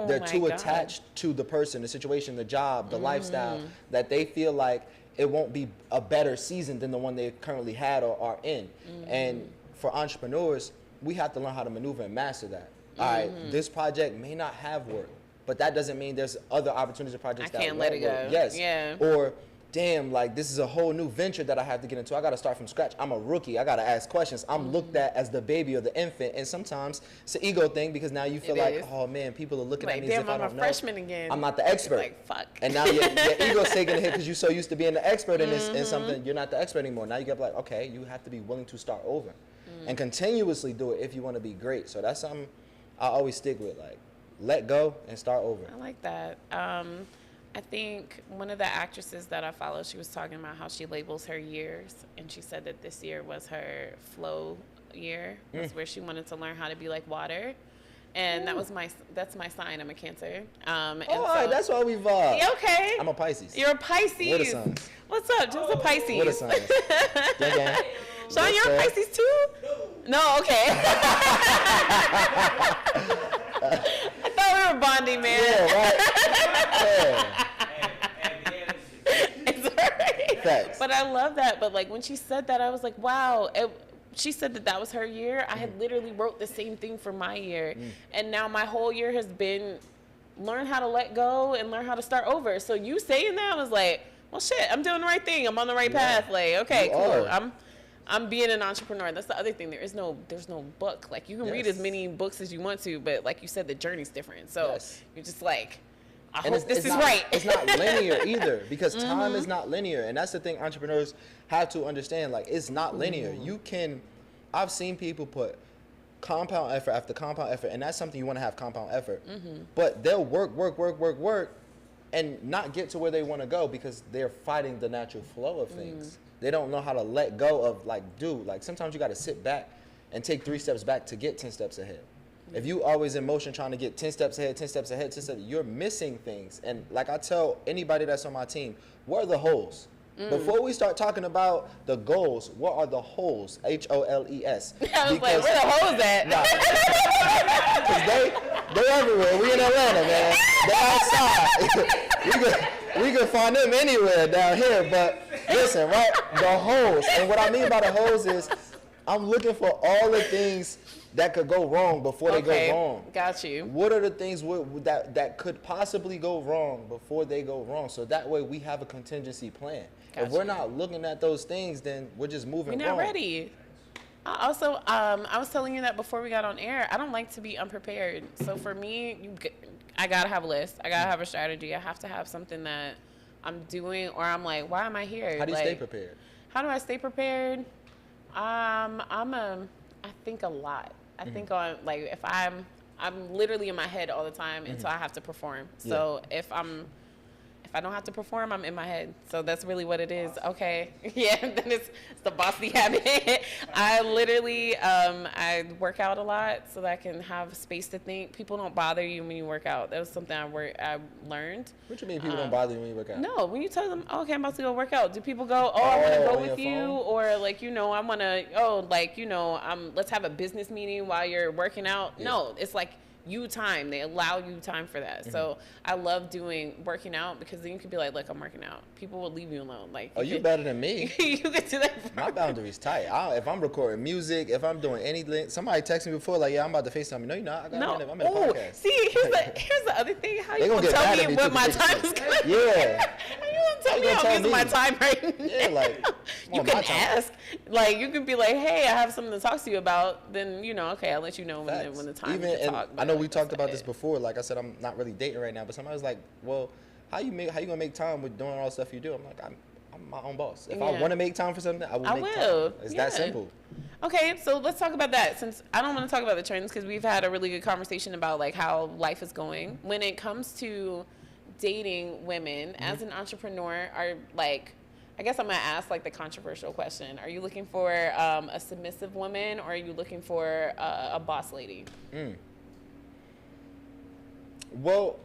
Speaker 2: They're too attached to the person, the situation, the job, the lifestyle, that they feel like it won't be a better season than the one they currently had or are in. And for entrepreneurs, we have to learn how to maneuver and master that. All right, this project may not have work, but that doesn't mean there's other opportunities or projects that
Speaker 1: can't let it go.
Speaker 2: Yes.
Speaker 1: Yeah.
Speaker 2: Or, damn, like this is a whole new venture that I have to get into. I got to start from scratch. I'm a rookie. I got to ask questions. I'm looked at as the baby or the infant, and sometimes it's an ego thing, because now you feel like, oh man, people are looking at me as if I don't know.
Speaker 1: I'm a freshman again.
Speaker 2: I'm not the expert.
Speaker 1: Like, fuck.
Speaker 2: And now your ego's taking a hit because you're so used to being the expert in this in something. You're not the expert anymore. Now you get like, okay, you have to be willing to start over and continuously do it if you want to be great. So that's something I always stick with. Like, let go and start over.
Speaker 1: I like that. I think one of the actresses that I follow, she was talking about how she labels her years, and she said that this year was her flow year. That's where she wanted to learn how to be like water. And that's my sign. I'm a Cancer.
Speaker 2: That's why we vibe.
Speaker 1: Okay.
Speaker 2: I'm a Pisces.
Speaker 1: You're a Pisces.
Speaker 2: What are signs?
Speaker 1: What's up? Just a Pisces.
Speaker 2: What are signs? Gang.
Speaker 1: Sean, you're a Pisces too? No, okay. I thought we were bonding, man.
Speaker 2: Yeah, right.
Speaker 1: It's all right.
Speaker 2: Facts.
Speaker 1: But I love that. But like when she said that, I was like, wow. She said that was her year. I had literally wrote the same thing for my year. And now my whole year has been learn how to let go and learn how to start over. So you saying that was like, well, shit, I'm doing the right thing. I'm on the right path. Like, okay, cool. I'm being an entrepreneur. That's the other thing. There's no book. Like you can read as many books as you want to, but like you said, the journey's different. So you're just like, I hope this is right.
Speaker 2: It's not linear either, because time is not linear. And that's the thing entrepreneurs have to understand. Like, it's not linear. I've seen people put compound effort after compound effort, and that's something you want to have, compound effort. But they'll work, and not get to where they want to go because they're fighting the natural flow of things. They don't know how to let go of, like, sometimes you got to sit back and take 3 steps back to get 10 steps ahead. If you always in motion trying to get 10 steps ahead, you're missing things. And like I tell anybody that's on my team, what are the holes? Before we start talking about the goals, what are the holes? HOLES.
Speaker 1: I was like, where the holes at?
Speaker 2: Because they're everywhere. We in Atlanta, man. They're outside. we can find them anywhere down here. But listen, right? The holes. And what I mean by the holes is I'm looking for all the things that could go wrong before they go wrong.
Speaker 1: Got you.
Speaker 2: What are the things that could possibly go wrong before they go wrong? So that way we have a contingency plan. If we're not looking at those things, then we're just moving wrong.
Speaker 1: We're not ready. Also, I was telling you that before we got on air. I don't like to be unprepared. So for me, I gotta have a list. I gotta have a strategy. I have to have something that I'm doing, or I'm like, why am I here?
Speaker 2: How do you stay prepared?
Speaker 1: How do I stay prepared? I think a lot. I think on, like, if I'm literally in my head all the time until I have to perform. So if I don't have to perform, I'm in my head. So that's really what it is. Okay. Yeah, then it's the bossy habit. I literally, I work out a lot so that I can have space to think. People don't bother you when you work out. That was something I learned.
Speaker 2: What you mean people don't bother you when you work out?
Speaker 1: No, when you tell them, oh, okay, I'm about to go work out, do people go, oh, I want to go with you? Or like, I want to, let's have a business meeting while you're working out. Yeah. No, it's like, time. They allow you time for that. So I love working out, because then you could be like, look, I'm working out. People will leave you alone. Like,
Speaker 2: you better than me.
Speaker 1: You could do that.
Speaker 2: My boundary's tight. If I'm recording music, if I'm doing anything, somebody texted me before, like, yeah, I'm about to FaceTime me. No, you're not. I'm in a podcast.
Speaker 1: See, here's the other thing. How you gonna tell me what my time is going to be?
Speaker 2: Yeah.
Speaker 1: How you gonna tell me I'm using my time right now?
Speaker 2: Yeah, like,
Speaker 1: you can ask. Like, you can be like, hey, I have something to talk to you about. Then, okay, I'll let you know when the time to talk.
Speaker 2: I know we talked about this before. Like I said, I'm not really dating right now, but somebody was like, well, how you gonna make time with doing all the stuff you do? I'm like, I'm my own boss. If I want to make time for something, I will make time. It's that simple.
Speaker 1: Okay, so let's talk about that, since I don't want to talk about the trends, because we've had a really good conversation about like how life is going. When it comes to dating women as an entrepreneur, I guess I'm gonna ask like the controversial question. Are you looking for a submissive woman, or are you looking for a boss lady?
Speaker 2: Well,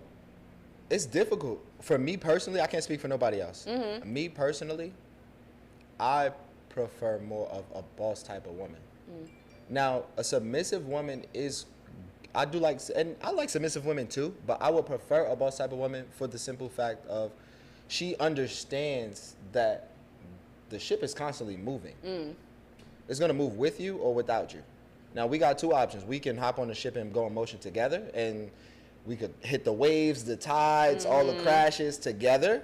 Speaker 2: it's difficult. For me personally, I can't speak for nobody else. Me personally, I prefer more of a boss type of woman. Now, a submissive woman I like submissive women too, but I would prefer a boss type of woman for the simple fact of she understands that the ship is constantly moving. It's gonna move with you or without you. Now, we got 2 options. We can hop on the ship and go in motion together, and we could hit the waves, the tides, all the crashes together,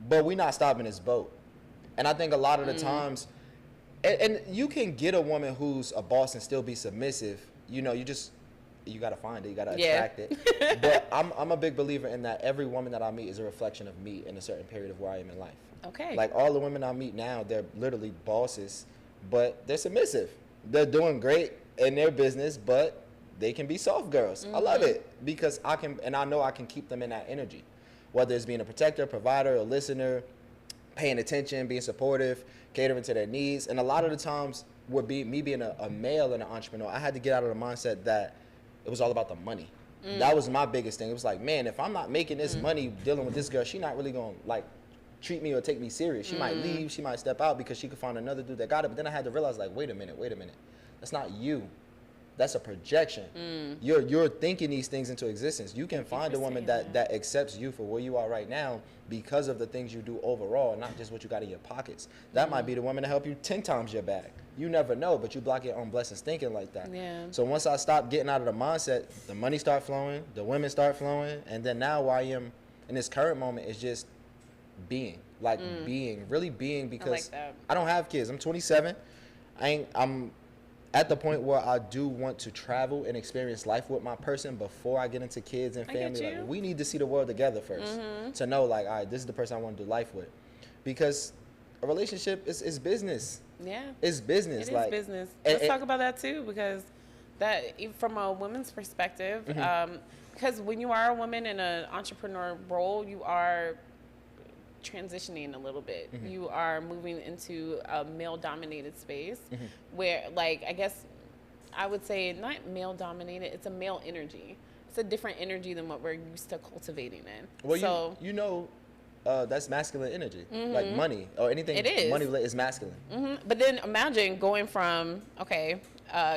Speaker 2: but we're not stopping this boat. And I think a lot of the times, and you can get a woman who's a boss and still be submissive. You got to find it, you got to attract it. But I'm a big believer in that every woman that I meet is a reflection of me in a certain period of where I am in life.
Speaker 1: Okay.
Speaker 2: Like all the women I meet now, they're literally bosses, but they're submissive. They're doing great in their business, but they can be soft girls. I love it because I know I can keep them in that energy, whether it's being a protector, provider, a listener, paying attention, being supportive, catering to their needs. And a lot of the times, me being a male and an entrepreneur, I had to get out of the mindset that it was all about the money. That was my biggest thing. It was like, man, if I'm not making this money dealing with this girl, she's not really gonna like treat me or take me serious. She might leave, she might step out because she could find another dude that got it. But then I had to realize, like, wait a minute. That's not you. That's a projection. You're thinking these things into existence. You can find a woman that accepts you for where you are right now because of the things you do overall, not just what you got in your pockets. That might be the woman to help you 10 times your bag. You never know, but you block your own blessings thinking like that.
Speaker 1: Yeah.
Speaker 2: So once I stopped getting out of the mindset, the money start flowing, the women start flowing, and then now where I am in this current moment is just being, really being, because I don't have kids. I'm 27. I'm at the point where I do want to travel and experience life with my person before I get into kids and family. Like, we need to see the world together first to know, like, all right, this is the person I want to do life with, because a relationship is business.
Speaker 1: Yeah,
Speaker 2: it's business.
Speaker 1: It is business. Let's talk about that too, because that, from a woman's perspective, because when you are a woman in an entrepreneur role, you are transitioning a little bit. You are moving into a male-dominated space where, like, I guess I would say not male-dominated, it's a male energy. It's a different energy than what we're used to cultivating in.
Speaker 2: Well, so, that's masculine energy. Like money or anything money is masculine.
Speaker 1: But then imagine going from,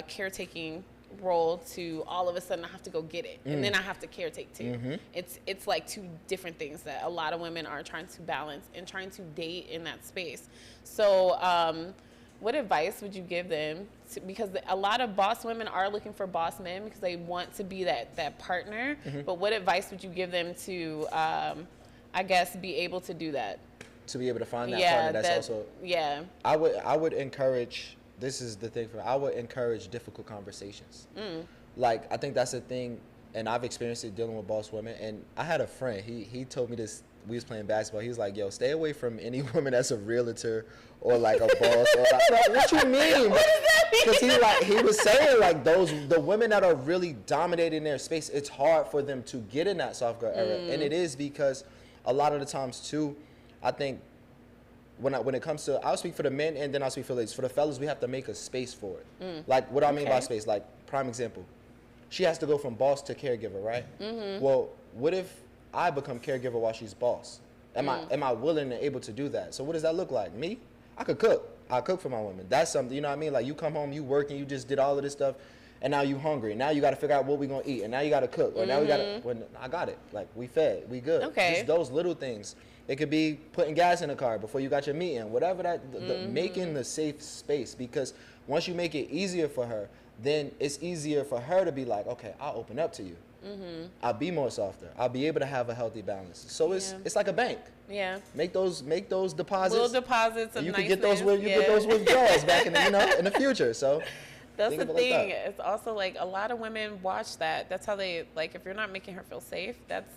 Speaker 1: caretaking role to all of a sudden I have to go get it, and then I have to caretake too. It's like two different things that a lot of women are trying to balance and trying to date in that space. So what advice would you give them because a lot of boss women are looking for boss men because they want to be that partner, but what advice would you give them to I guess be able to do that, to be able to find that partner that's also I would encourage, this is the thing I would encourage difficult conversations. Like, I think that's the thing, and I've experienced it dealing with boss women. And I had a friend, he told me this, we was playing basketball, he was like, yo, stay away from any woman that's a realtor or like a boss or like, what you mean? Because he was saying, like, the women that are really dominating their space, it's hard for them to get in that soft girl era. And it is because a lot of the times too, I think when it comes to, I'll speak for the men and then I'll speak for ladies. For the fellas, we have to make a space for it. Like, what do I mean by space? Like, prime example, she has to go from boss to caregiver, right? Well, what if I become caregiver while she's boss? Am I willing and able to do that? So what does that look like? Me? I could cook. I cook for my women. That's something, you know what I mean? Like, you come home, you working, you just did all of this stuff, and now you hungry. Now you got to figure out what we gonna eat, and now you got to cook, or now we got to. Well, I got it. Like, we fed, we good. Just those little things. It could be putting gas in the car before you got your meat in, whatever that. Making the safe space, because once you make it easier for her, then it's easier for her to be like, okay, I'll open up to you. I'll be more softer. I'll be able to have a healthy balance. So it's like a bank. Make those deposits. Little deposits of niceness. You can get those withdrawals back in the, in the future. So that's the thing. It's also like a lot of women watch that. That's how they, like, if you're not making her feel safe, that's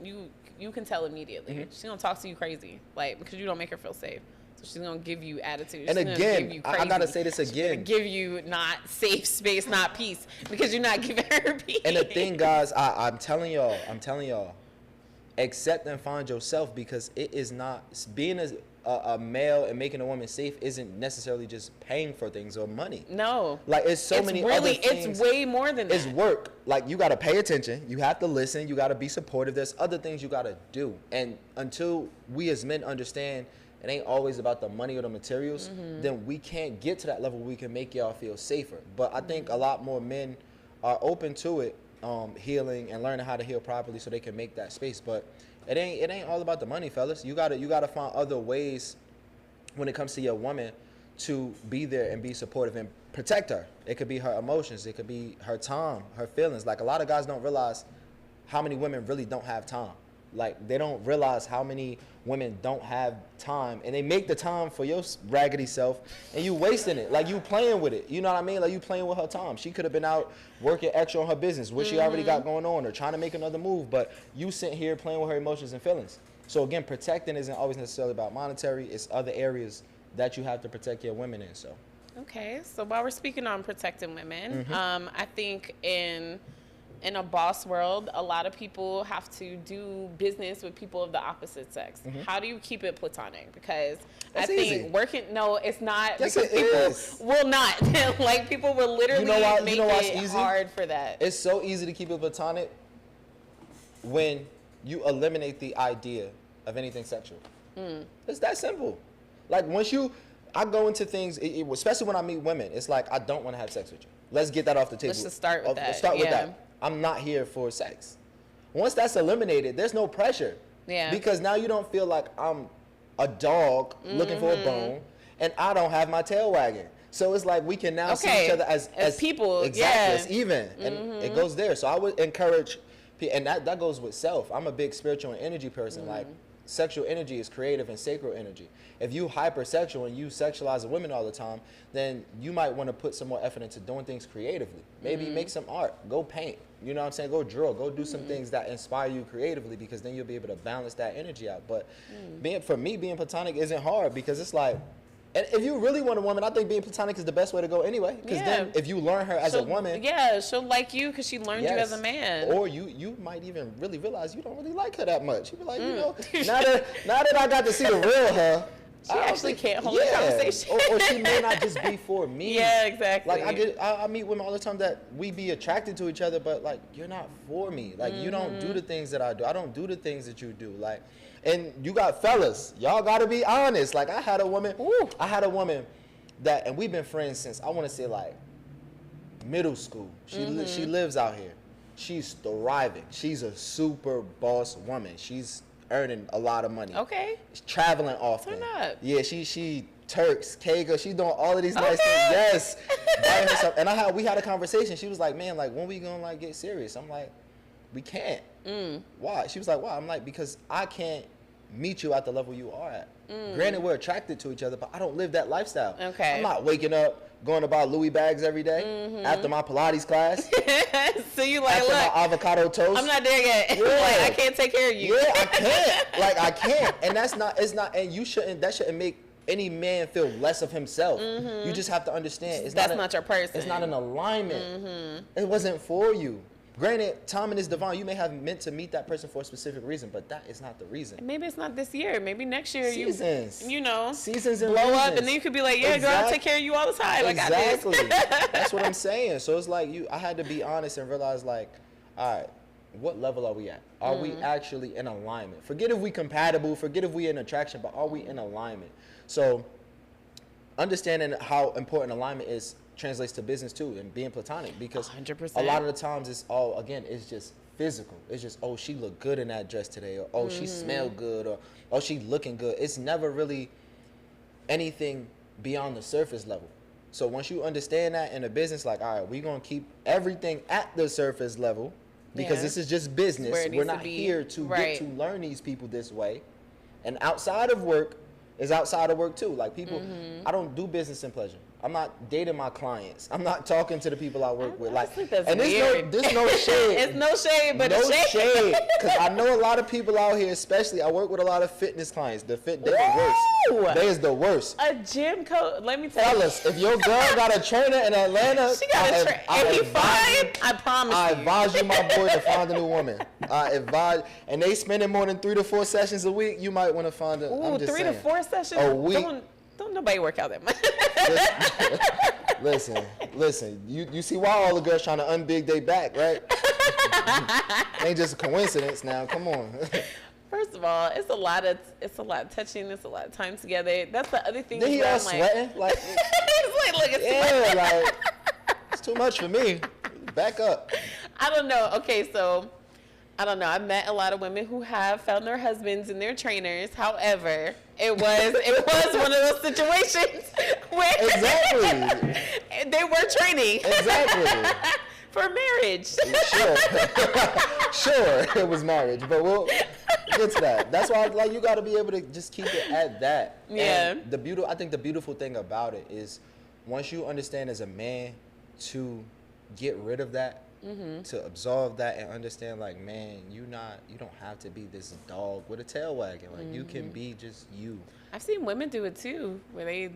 Speaker 1: you can tell immediately. She's gonna talk to you crazy, like, because you don't make her feel safe. So she's gonna give you attitude. She's, and again, I gotta say this again. She's gonna give you not safe space, not peace, because you're not giving her peace. And the thing, guys, I'm telling y'all, accept and find yourself, because it is not being a male and making a woman safe isn't necessarily just paying for things or money. No, like, it's many other things. It's way more than that. It's work. Like, you gotta pay attention. You have to listen. You gotta be supportive. There's other things you gotta do. And until we as men understand it ain't always about the money or the materials, then we can't get to that level where we can make y'all feel safer. But I think a lot more men are open to it, healing and learning how to heal properly so they can make that space. But it ain't all about the money, fellas. You gotta find other ways when it comes to your woman to be there and be supportive and protect her. It could be her emotions, it could be her time, her feelings. Like, a lot of guys don't realize how many women really don't have time. Like, they don't realize how many women don't have time, and they make the time for your raggedy self, and you wasting it. Like, you playing with it. You know what I mean? Like, you playing with her time. She could have been out working extra on her business, what she already got going on, or trying to make another move, but you sitting here playing with her emotions and feelings. So again, protecting isn't always necessarily about monetary. It's other areas that you have to protect your women in. So. Okay, so while we're speaking on protecting women, I think in a boss world, a lot of people have to do business with people of the opposite sex. How do you keep it platonic? Because that's I think easy. No, it's not. Yes, because people will not. Like, people will literally make it hard for that. It's so easy to keep it platonic when you eliminate the idea of anything sexual. It's that simple. Like, once you,
Speaker 2: I go into things, especially when I meet women. It's like, I don't want to have sex with you. Let's get that off the table.
Speaker 1: Let's just start with that.
Speaker 2: Start with that. I'm not here for sex. Once that's eliminated, there's no pressure.
Speaker 1: Yeah.
Speaker 2: Because now you don't feel like I'm a dog looking for a bone, and I don't have my tail wagging. So it's like we can now see each other as
Speaker 1: people.
Speaker 2: Exactly, as even, and it goes there. So I would encourage, and that goes with self. I'm a big spiritual and energy person. Like, sexual energy is creative and sacral energy. If you hypersexual and you sexualize women all the time, then you might want to put some more effort into doing things creatively. Maybe make some art, go paint. You know what I'm saying? Go draw, go do some things that inspire you creatively, because then you'll be able to balance that energy out. But being platonic isn't hard, because it's like, and if you really want a woman, I think being platonic is the best way to go anyway. Because then if you learn her as a woman.
Speaker 1: Yeah, she'll like you because she learned you as a man.
Speaker 2: Or you might even really realize you don't really like her that much. You be like, you know, now that I got to see the real her.
Speaker 1: She actually can't hold a conversation.
Speaker 2: Or she may not just be for me.
Speaker 1: Yeah, exactly.
Speaker 2: Like, I meet women all the time that we be attracted to each other, but like, you're not for me. Like, you don't do the things that I do. I don't do the things that you do. Like, and you got fellas, y'all gotta be honest. Like, I had a woman that, and we've been friends since, I wanna say like middle school. She lives out here. She's thriving. She's a super boss woman. She's earning a lot of money.
Speaker 1: Okay.
Speaker 2: She's traveling often.
Speaker 1: Turn up.
Speaker 2: Yeah, she Turks, Kega, she's doing all of these nice things. Yes. Buying herself. And we had a conversation. She was like, man, like, when we gonna like get serious? I'm like, we can't. Why? She was like, why? I'm like, because I can't meet you at the level you are at. Granted, we're attracted to each other, but I don't live that lifestyle.
Speaker 1: Okay.
Speaker 2: I'm not waking up, going to buy Louis bags every day after my Pilates class.
Speaker 1: So you like,
Speaker 2: after
Speaker 1: look,
Speaker 2: my avocado toast.
Speaker 1: I'm not there yet.
Speaker 2: Yeah.
Speaker 1: Like, I can't take care of you.
Speaker 2: Yeah, I can't. Like, I can't. And and that shouldn't make any man feel less of himself. You just have to understand.
Speaker 1: That's not your person.
Speaker 2: It's not an alignment. It wasn't for you. Granted, timing is divine. You may have meant to meet that person for a specific reason, but that is not the reason.
Speaker 1: Maybe it's not this year. Maybe next year
Speaker 2: Seasons.
Speaker 1: you know,
Speaker 2: seasons and
Speaker 1: blow
Speaker 2: reasons.
Speaker 1: up, and then you could be like, yeah, girl, I'll take care of you all the time.
Speaker 2: Exactly.
Speaker 1: I got this.
Speaker 2: That's what I'm saying. So it's like I had to be honest and realize, like, all right, what level are we at? Are we actually in alignment? Forget if we compatible, forget if we in attraction, but are we in alignment? So understanding how important alignment is translates to business too, and being platonic, because
Speaker 1: 100%.
Speaker 2: a lot of the times it's just physical. It's just, oh, she looked good in that dress today, or oh, she smelled good, or oh, she looking good. It's never really anything beyond the surface level. So once you understand that in a business, like, all right, we're gonna keep everything at the surface level, because this is just business. We're not here to get to learn these people this way. And outside of work is outside of work too. Like, people, I don't do business and pleasure. I'm not dating my clients. I'm not talking to the people I work with. Like,
Speaker 1: that's
Speaker 2: and
Speaker 1: weird.
Speaker 2: there's no shade.
Speaker 1: It's no shade, but
Speaker 2: no
Speaker 1: it's
Speaker 2: shade. Because I know a lot of people out here, especially I work with a lot of fitness clients. They're the worst. They're the worst.
Speaker 1: A gym coach. Let me tell you.
Speaker 2: Fellas, if your girl got a trainer in Atlanta,
Speaker 1: She got a trainer. And he fine. I promise
Speaker 2: I
Speaker 1: you.
Speaker 2: advise you, my boy, to find a new woman. I advise, and they spending more than 3 to 4 sessions a week. You might want to find a.
Speaker 1: Ooh,
Speaker 2: I'm just
Speaker 1: 3
Speaker 2: saying,
Speaker 1: to 4 sessions.
Speaker 2: a week.
Speaker 1: Don't nobody work out that much.
Speaker 2: Listen. You see why all the girls trying to unbig their back, right? Ain't just a coincidence now. Come on.
Speaker 1: First of all, it's a lot of touching. It's a lot of time together. That's the other thing.
Speaker 2: Then he all sweating, like.
Speaker 1: It's like, look,
Speaker 2: yeah, like, it's too much for me. Back up.
Speaker 1: I don't know. Okay, so I don't know. I've met a lot of women who have found their husbands and their trainers. However, it was one of those situations where
Speaker 2: exactly
Speaker 1: they were training
Speaker 2: exactly
Speaker 1: for marriage.
Speaker 2: Sure, it was marriage, but we'll get to that. That's why, like, you got to be able to just keep it at that.
Speaker 1: Yeah.
Speaker 2: And I think the beautiful thing about it is, once you understand as a man to get rid of that, to absolve that and understand, like, man, you don't have to be this dog with a tail wagging. Like, you can be just you.
Speaker 1: I've seen women do it too, where they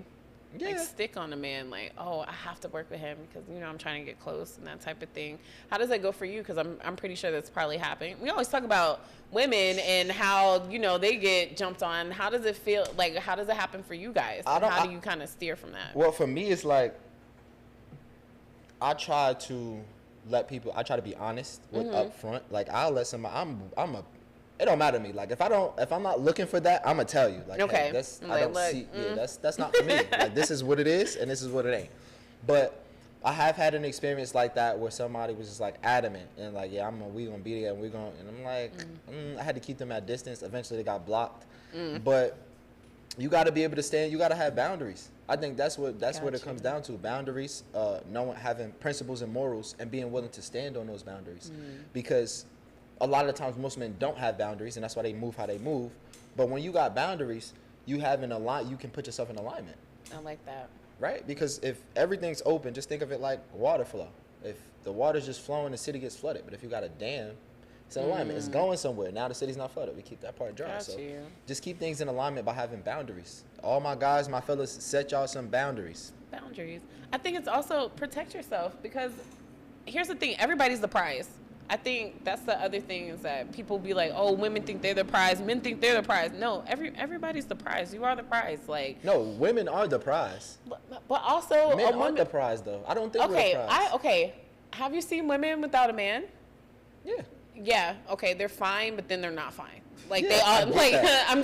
Speaker 1: like stick on a man, like, oh, I have to work with him because, you know, I'm trying to get close and that type of thing. How does that go for you? Because I'm pretty sure that's probably happening. We always talk about women and how, you know, they get jumped on. How does it feel? Like, how does it happen for you guys? How do you kind of steer from that?
Speaker 2: Well, for me, it's like, I try to be honest with up front. Like, I'll let somebody, I'm a it don't matter to me. Like if I'm not looking for that, I'm gonna tell you. Like,
Speaker 1: Okay.
Speaker 2: hey, that's
Speaker 1: I'm
Speaker 2: I
Speaker 1: like,
Speaker 2: don't
Speaker 1: look,
Speaker 2: see. Yeah, that's not for me. Like this is what it is, and this is what it ain't. But I have had an experience like that where somebody was just like adamant and like, yeah, we gonna be together, and I'm like, I had to keep them at distance. Eventually, they got blocked. But you got to be able to stand. You got to have boundaries. I think that's what it comes down to. Boundaries, having principles and morals, and being willing to stand on those boundaries. Because a lot of the times most men don't have boundaries, and that's why they move how they move. But when you got boundaries, you can put yourself in alignment.
Speaker 1: I like that.
Speaker 2: Right? Because if everything's open, just think of it like water flow. If the water's just flowing, the city gets flooded. But if you got a dam, it's in alignment. It's going somewhere. Now the city's not flooded. We keep that part dry. So just keep things in alignment by having boundaries. All my guys, my fellas, set y'all some boundaries.
Speaker 1: Boundaries. I think it's also protect yourself, because here's the thing. Everybody's the prize. I think that's the other thing, is that people be like, oh, women think they're the prize, men think they're the prize. No, everybody's the prize. You are the prize. Like,
Speaker 2: no, women are the prize.
Speaker 1: But also
Speaker 2: men aren't the prize though. I don't think we're the prize.
Speaker 1: Have you seen women without a man?
Speaker 2: Yeah.
Speaker 1: Yeah. Okay, they're fine, but then they're not fine. Like,
Speaker 2: Yeah,
Speaker 1: they
Speaker 2: I
Speaker 1: are.
Speaker 2: get
Speaker 1: Like,
Speaker 2: that.
Speaker 1: I'm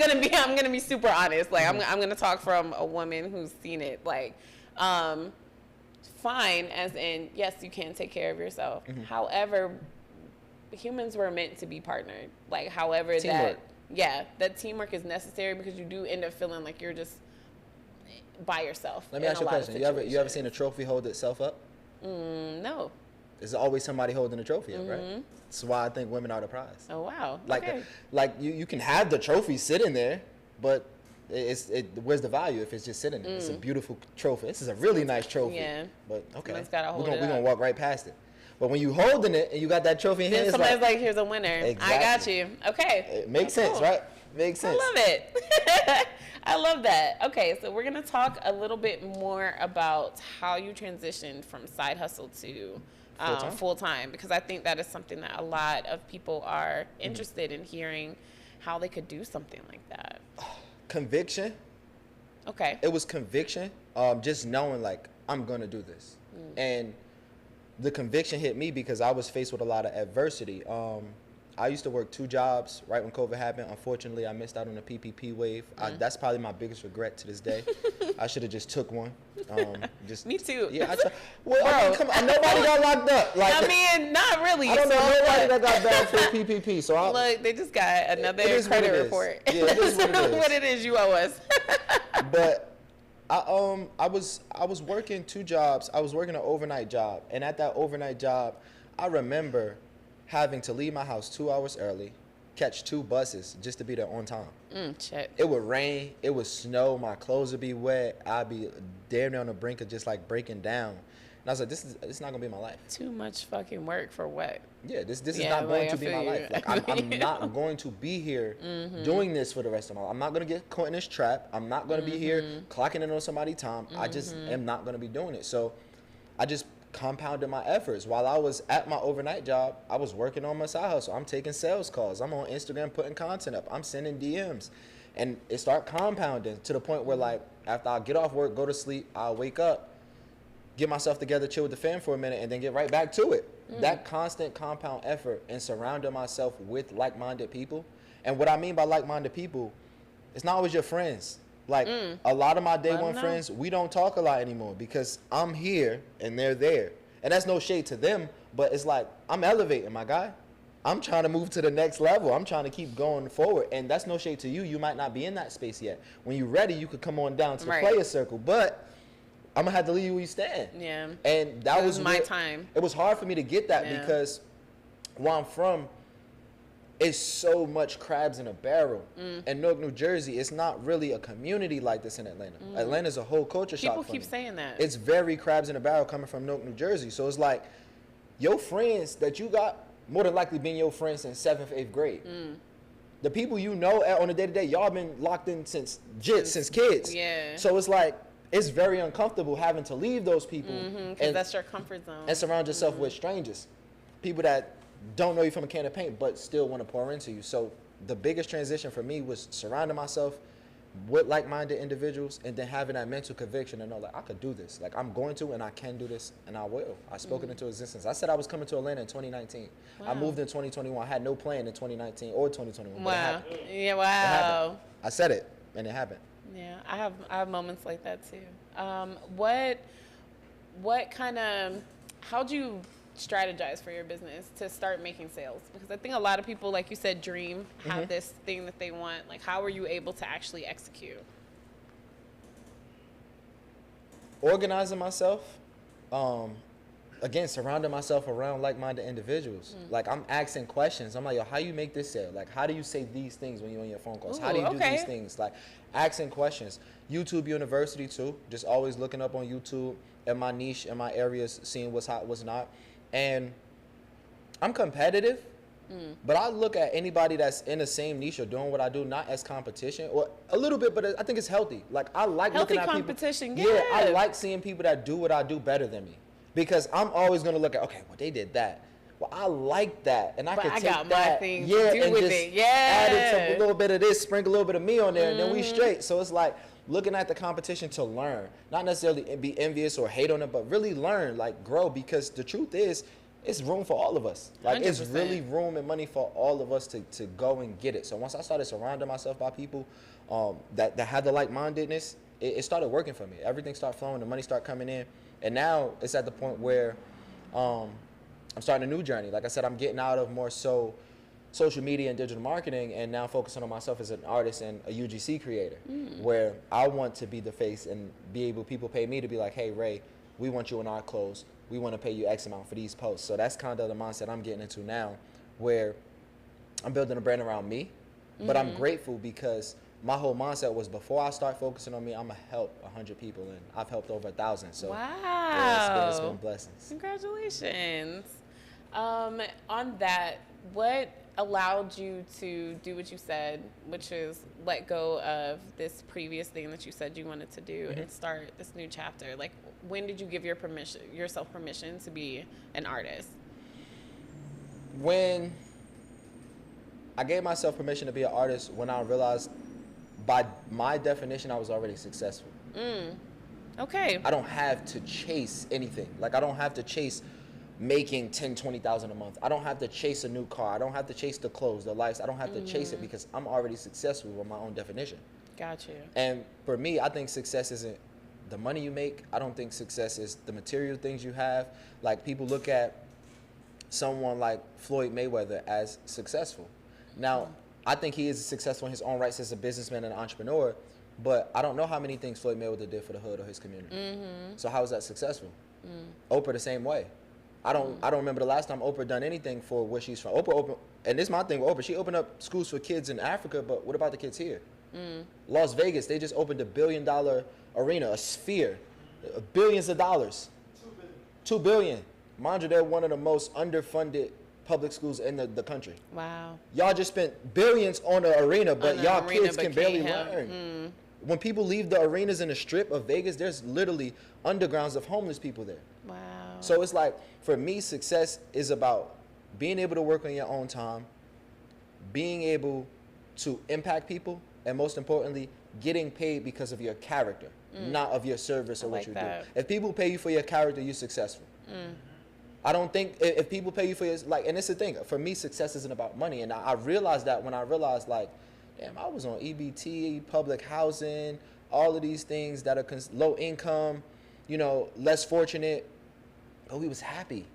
Speaker 1: gonna be super honest. Like, I'm gonna talk from a woman who's seen it. Like, fine, as in, yes, you can take care of yourself. However, humans were meant to be partnered. Like, however,
Speaker 2: Teamwork.
Speaker 1: that teamwork is necessary, because you do end up feeling like you're just by yourself.
Speaker 2: Let me ask you a question. You ever seen a trophy hold itself up?
Speaker 1: No.
Speaker 2: There's always somebody holding the trophy up, right? That's why I think women are the prize.
Speaker 1: Oh, wow.
Speaker 2: Like,
Speaker 1: Okay.
Speaker 2: you can have the trophy sitting there, but where's the value if it's just sitting there? It's a beautiful trophy. This is a really nice trophy.
Speaker 1: Yeah.
Speaker 2: But okay,
Speaker 1: Someone's gotta hold
Speaker 2: we're
Speaker 1: it
Speaker 2: gonna
Speaker 1: up.
Speaker 2: walk right past it. But when you holding it and you got that trophy in
Speaker 1: Then
Speaker 2: hand, it's
Speaker 1: somebody's
Speaker 2: like,
Speaker 1: like, here's a winner.
Speaker 2: Exactly.
Speaker 1: I got you. Okay.
Speaker 2: it makes
Speaker 1: That's
Speaker 2: sense,
Speaker 1: cool.
Speaker 2: right? Makes sense.
Speaker 1: I love it. I love that. Okay, so we're going to talk a little bit more about how you transitioned from side hustle to
Speaker 2: Full-time?
Speaker 1: full-time, because I think that is something that a lot of people are interested in hearing, how they could do something like that.
Speaker 2: Conviction.
Speaker 1: Okay.
Speaker 2: It was conviction. Just knowing like I'm gonna do this, and the conviction hit me because I was faced with a lot of adversity. I used to work 2 jobs right when COVID happened. Unfortunately, I missed out on the PPP wave. That's probably my biggest regret to this day. I should have just took one.
Speaker 1: Me too.
Speaker 2: Yeah. I mean, come on. Nobody got locked up. Like,
Speaker 1: I mean, not really.
Speaker 2: I don't know
Speaker 1: So,
Speaker 2: nobody
Speaker 1: look,
Speaker 2: that got banned for PPP. So
Speaker 1: look, they just got another
Speaker 2: It is what
Speaker 1: credit
Speaker 2: it is.
Speaker 1: report.
Speaker 2: Yeah, it is what it is.
Speaker 1: What it is you owe us.
Speaker 2: But I was working 2 jobs. I was working an overnight job, and at that overnight job, I remember having to leave my house 2 hours early, catch 2 buses just to be there on time.
Speaker 1: Shit.
Speaker 2: It would rain, it would snow, my clothes would be wet, I'd be damn near on the brink of just like breaking down. And I was like, this is not gonna be my life.
Speaker 1: Too much fucking work for what?
Speaker 2: Yeah, this is
Speaker 1: Yeah,
Speaker 2: not going
Speaker 1: like,
Speaker 2: to
Speaker 1: I
Speaker 2: be
Speaker 1: feel
Speaker 2: my
Speaker 1: you.
Speaker 2: life. Like I'm not going to be here doing this for the rest of my life. I'm not gonna get caught in this trap. I'm not gonna be here clocking in on somebody's time. I just am not gonna be doing it. So I just compounded my efforts. While I was at my overnight job, I was working on my side hustle. I'm taking sales calls. I'm on Instagram putting content up. I'm sending DMs. And it started compounding to the point where like after I get off work, go to sleep, I'll wake up, get myself together, chill with the fam for a minute, and then get right back to it. That constant compound effort and surrounding myself with like-minded people. And what I mean by like-minded people, it's not always your friends. Like a lot of my day one friends, we don't talk a lot anymore because I'm here and they're there. And that's no shade to them, but it's like I'm elevating, my guy. I'm trying to move to the next level. I'm trying to keep going forward. And that's no shade to you. You might not be in that space yet. When you're ready, you could come on down to the
Speaker 1: Right.
Speaker 2: player circle. But I'm going to have to leave you where you stand.
Speaker 1: Yeah.
Speaker 2: And that
Speaker 1: It was my
Speaker 2: where-
Speaker 1: time.
Speaker 2: It was hard for me to get that
Speaker 1: Yeah.
Speaker 2: because where I'm from, it's so much crabs in a barrel. In Newark, New Jersey, it's not really a community like this in Atlanta. Atlanta's a whole culture shock.
Speaker 1: People
Speaker 2: for
Speaker 1: keep
Speaker 2: me.
Speaker 1: saying that.
Speaker 2: It's very crabs in a barrel coming from Newark, New Jersey. So it's like your friends that you got more than likely been your friends since 7th, 8th grade. The people you know on a day-to-day, y'all been locked in since kids.
Speaker 1: Yeah.
Speaker 2: So it's like it's very uncomfortable having to leave those people
Speaker 1: Because that's your comfort zone.
Speaker 2: and surround yourself with strangers, people that don't know you from a can of paint but still want to pour into you. So the biggest transition for me was surrounding myself with like-minded individuals, and then having that mental conviction and know like I could do this. Like I'm going to and I can do this and I will. I spoke it into existence. I said I was coming to Atlanta in 2019. I
Speaker 1: Wow.
Speaker 2: moved in 2021. I had no plan in 2019 or 2021. But it
Speaker 1: Wow.
Speaker 2: happened.
Speaker 1: Yeah.
Speaker 2: It
Speaker 1: Wow.
Speaker 2: happened. I said it and it happened.
Speaker 1: Yeah. I have moments like that too. What kind of, how'd you strategize for your business to start making sales? Because I think a lot of people, like you said, dream, have this thing that they want. Like, how were you able to actually execute?
Speaker 2: Organizing myself, again, surrounding myself around like-minded individuals. Like I'm asking questions. I'm like, yo, how you make this sale? Like, how do you say these things when you're on your phone calls? How do
Speaker 1: Ooh,
Speaker 2: you do
Speaker 1: okay.
Speaker 2: these things? Like asking questions. YouTube University too. Just always looking up on YouTube in my niche, in my areas, seeing what's hot, what's not. And I'm competitive, but I look at anybody that's in the same niche or doing what I do not as competition, or a little bit, but I think it's healthy. Like I like
Speaker 1: Healthy
Speaker 2: looking at
Speaker 1: competition,
Speaker 2: people. Yeah, I
Speaker 1: yeah.
Speaker 2: like seeing people that do what I do better than me, because I'm always gonna look at, okay, well they did that. Well, I like that, and I
Speaker 1: But
Speaker 2: can
Speaker 1: I
Speaker 2: take
Speaker 1: got my
Speaker 2: that,
Speaker 1: thing to
Speaker 2: yeah,
Speaker 1: do
Speaker 2: and
Speaker 1: with
Speaker 2: just
Speaker 1: it.
Speaker 2: add it to
Speaker 1: Yeah.
Speaker 2: a little bit of this, sprinkle a little bit of me on there, and then we straight. So it's like looking at the competition to learn, not necessarily be envious or hate on it, but really learn, like grow, because the truth is, it's room for all of us. Like it's
Speaker 1: 100%.
Speaker 2: really room and money for all of us to go and get it. So once I started surrounding myself by people that had the like-mindedness, it started working for me. Everything started flowing, the money started coming in, and now it's at the point where I'm starting a new journey. Like I said, I'm getting out of more so social media and digital marketing, and now focusing on myself as an artist and a UGC creator, where I want to be the face and be able, people pay me to be like, hey Ray, we want you in our clothes. We want to pay you X amount for these posts. So that's kind of the mindset I'm getting into now, where I'm building a brand around me, but I'm grateful because my whole mindset was, before I start focusing on me, I'm gonna help 100 people, and I've helped over 1,000. So
Speaker 1: Wow.
Speaker 2: yeah, it's been blessings.
Speaker 1: Congratulations. On that, what allowed you to do what you said, which is let go of this previous thing that you said you wanted to do and start this new chapter? Like, when did you give yourself permission to be an artist?
Speaker 2: When I gave myself permission to be an artist, when I realized, by my definition, I was already successful.
Speaker 1: Okay.
Speaker 2: I don't have to chase anything. Like I don't have to chase making 10, 20,000 a month. I don't have to chase a new car. I don't have to chase the clothes, the lights. I don't have to chase it because I'm already successful with my own definition.
Speaker 1: Got you.
Speaker 2: And for me, I think success isn't the money you make. I don't think success is the material things you have. Like people look at someone like Floyd Mayweather as successful. Now, I think he is successful in his own rights as a businessman and an entrepreneur, but I don't know how many things Floyd Mayweather did for the hood or his community. So how is that successful? Oprah the same way. I don't remember the last time Oprah done anything for where she's from. Oprah, and this is my thing with Oprah, she opened up schools for kids in Africa, but what about the kids here? Las Vegas, they just opened $1 billion arena, a sphere, billions of dollars. $2 billion. Mind you, they're one of the most underfunded public schools in the country.
Speaker 1: Wow.
Speaker 2: Y'all just spent billions on the arena, but
Speaker 1: On the
Speaker 2: y'all
Speaker 1: arena,
Speaker 2: kids
Speaker 1: but
Speaker 2: can barely
Speaker 1: can't have-
Speaker 2: learn. When people leave the arenas in the strip of Vegas, there's literally undergrounds of homeless people there.
Speaker 1: Wow.
Speaker 2: So it's like, for me, success is about being able to work on your own time, being able to impact people, and most importantly, getting paid because of your character, not of your service or what
Speaker 1: like
Speaker 2: you
Speaker 1: that.
Speaker 2: do. If people pay you for your character, you're successful. I don't think if people pay you for your, like, and it's the thing, for me, success isn't about money. And I realized that when I realized, like, damn, I was on EBT, public housing, all of these things that are low income, you know, less fortunate, but we was happy.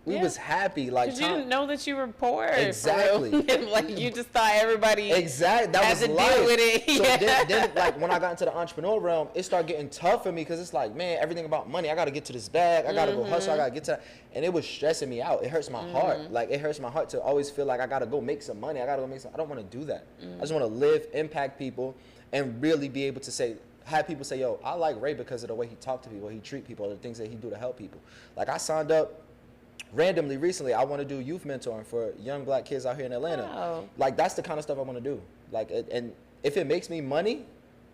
Speaker 2: We
Speaker 1: Yeah.
Speaker 2: was happy. Like,
Speaker 1: Because you didn't know that you were poor. for
Speaker 2: Exactly.
Speaker 1: real. Like, you just thought everybody
Speaker 2: Exactly. That
Speaker 1: had
Speaker 2: was
Speaker 1: to
Speaker 2: life.
Speaker 1: deal with it.
Speaker 2: So
Speaker 1: Yeah.
Speaker 2: then, like, when I got into the entrepreneur realm, it started getting tough for me because it's like, man, everything about money. I got to get to this bag. I got to go hustle. I got to get to that. And it was stressing me out. It hurts my heart. Like, it hurts my heart to always feel like I got to go make some money. I don't want to do that. I just want to live, impact people, and really be able to have people say, yo, I like Ray because of the way he talk to people, he treat people, the things that he do to help people. Like, I signed up randomly recently. I want to do youth mentoring for young black kids out here in Atlanta.
Speaker 1: Wow.
Speaker 2: Like, that's the kind of stuff I want to do. Like, and if it makes me money,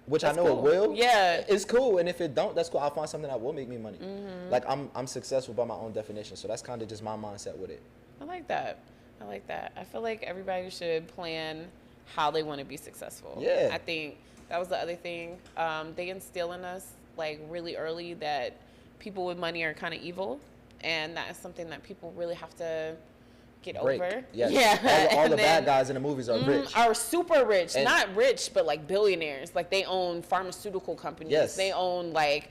Speaker 2: which
Speaker 1: That's
Speaker 2: I know
Speaker 1: cool.
Speaker 2: it will,
Speaker 1: Yeah.
Speaker 2: it's cool. And if it don't, that's cool. I'll find something that will make me money. Like, I'm successful by my own definition. So that's kind of just my mindset with it.
Speaker 1: I like that. I like that. I feel like everybody should plan how they want to be successful.
Speaker 2: Yeah.
Speaker 1: I think that was the other thing. They instill in us like really early that people with money are kind of evil, and that is something that people really have to get
Speaker 2: Break.
Speaker 1: over.
Speaker 2: Yes.
Speaker 1: Yeah.
Speaker 2: All the
Speaker 1: then-
Speaker 2: bad guys in the movies are rich.
Speaker 1: Are super rich,
Speaker 2: And-
Speaker 1: not rich, but like billionaires. Like they own pharmaceutical companies.
Speaker 2: Yes.
Speaker 1: They own like,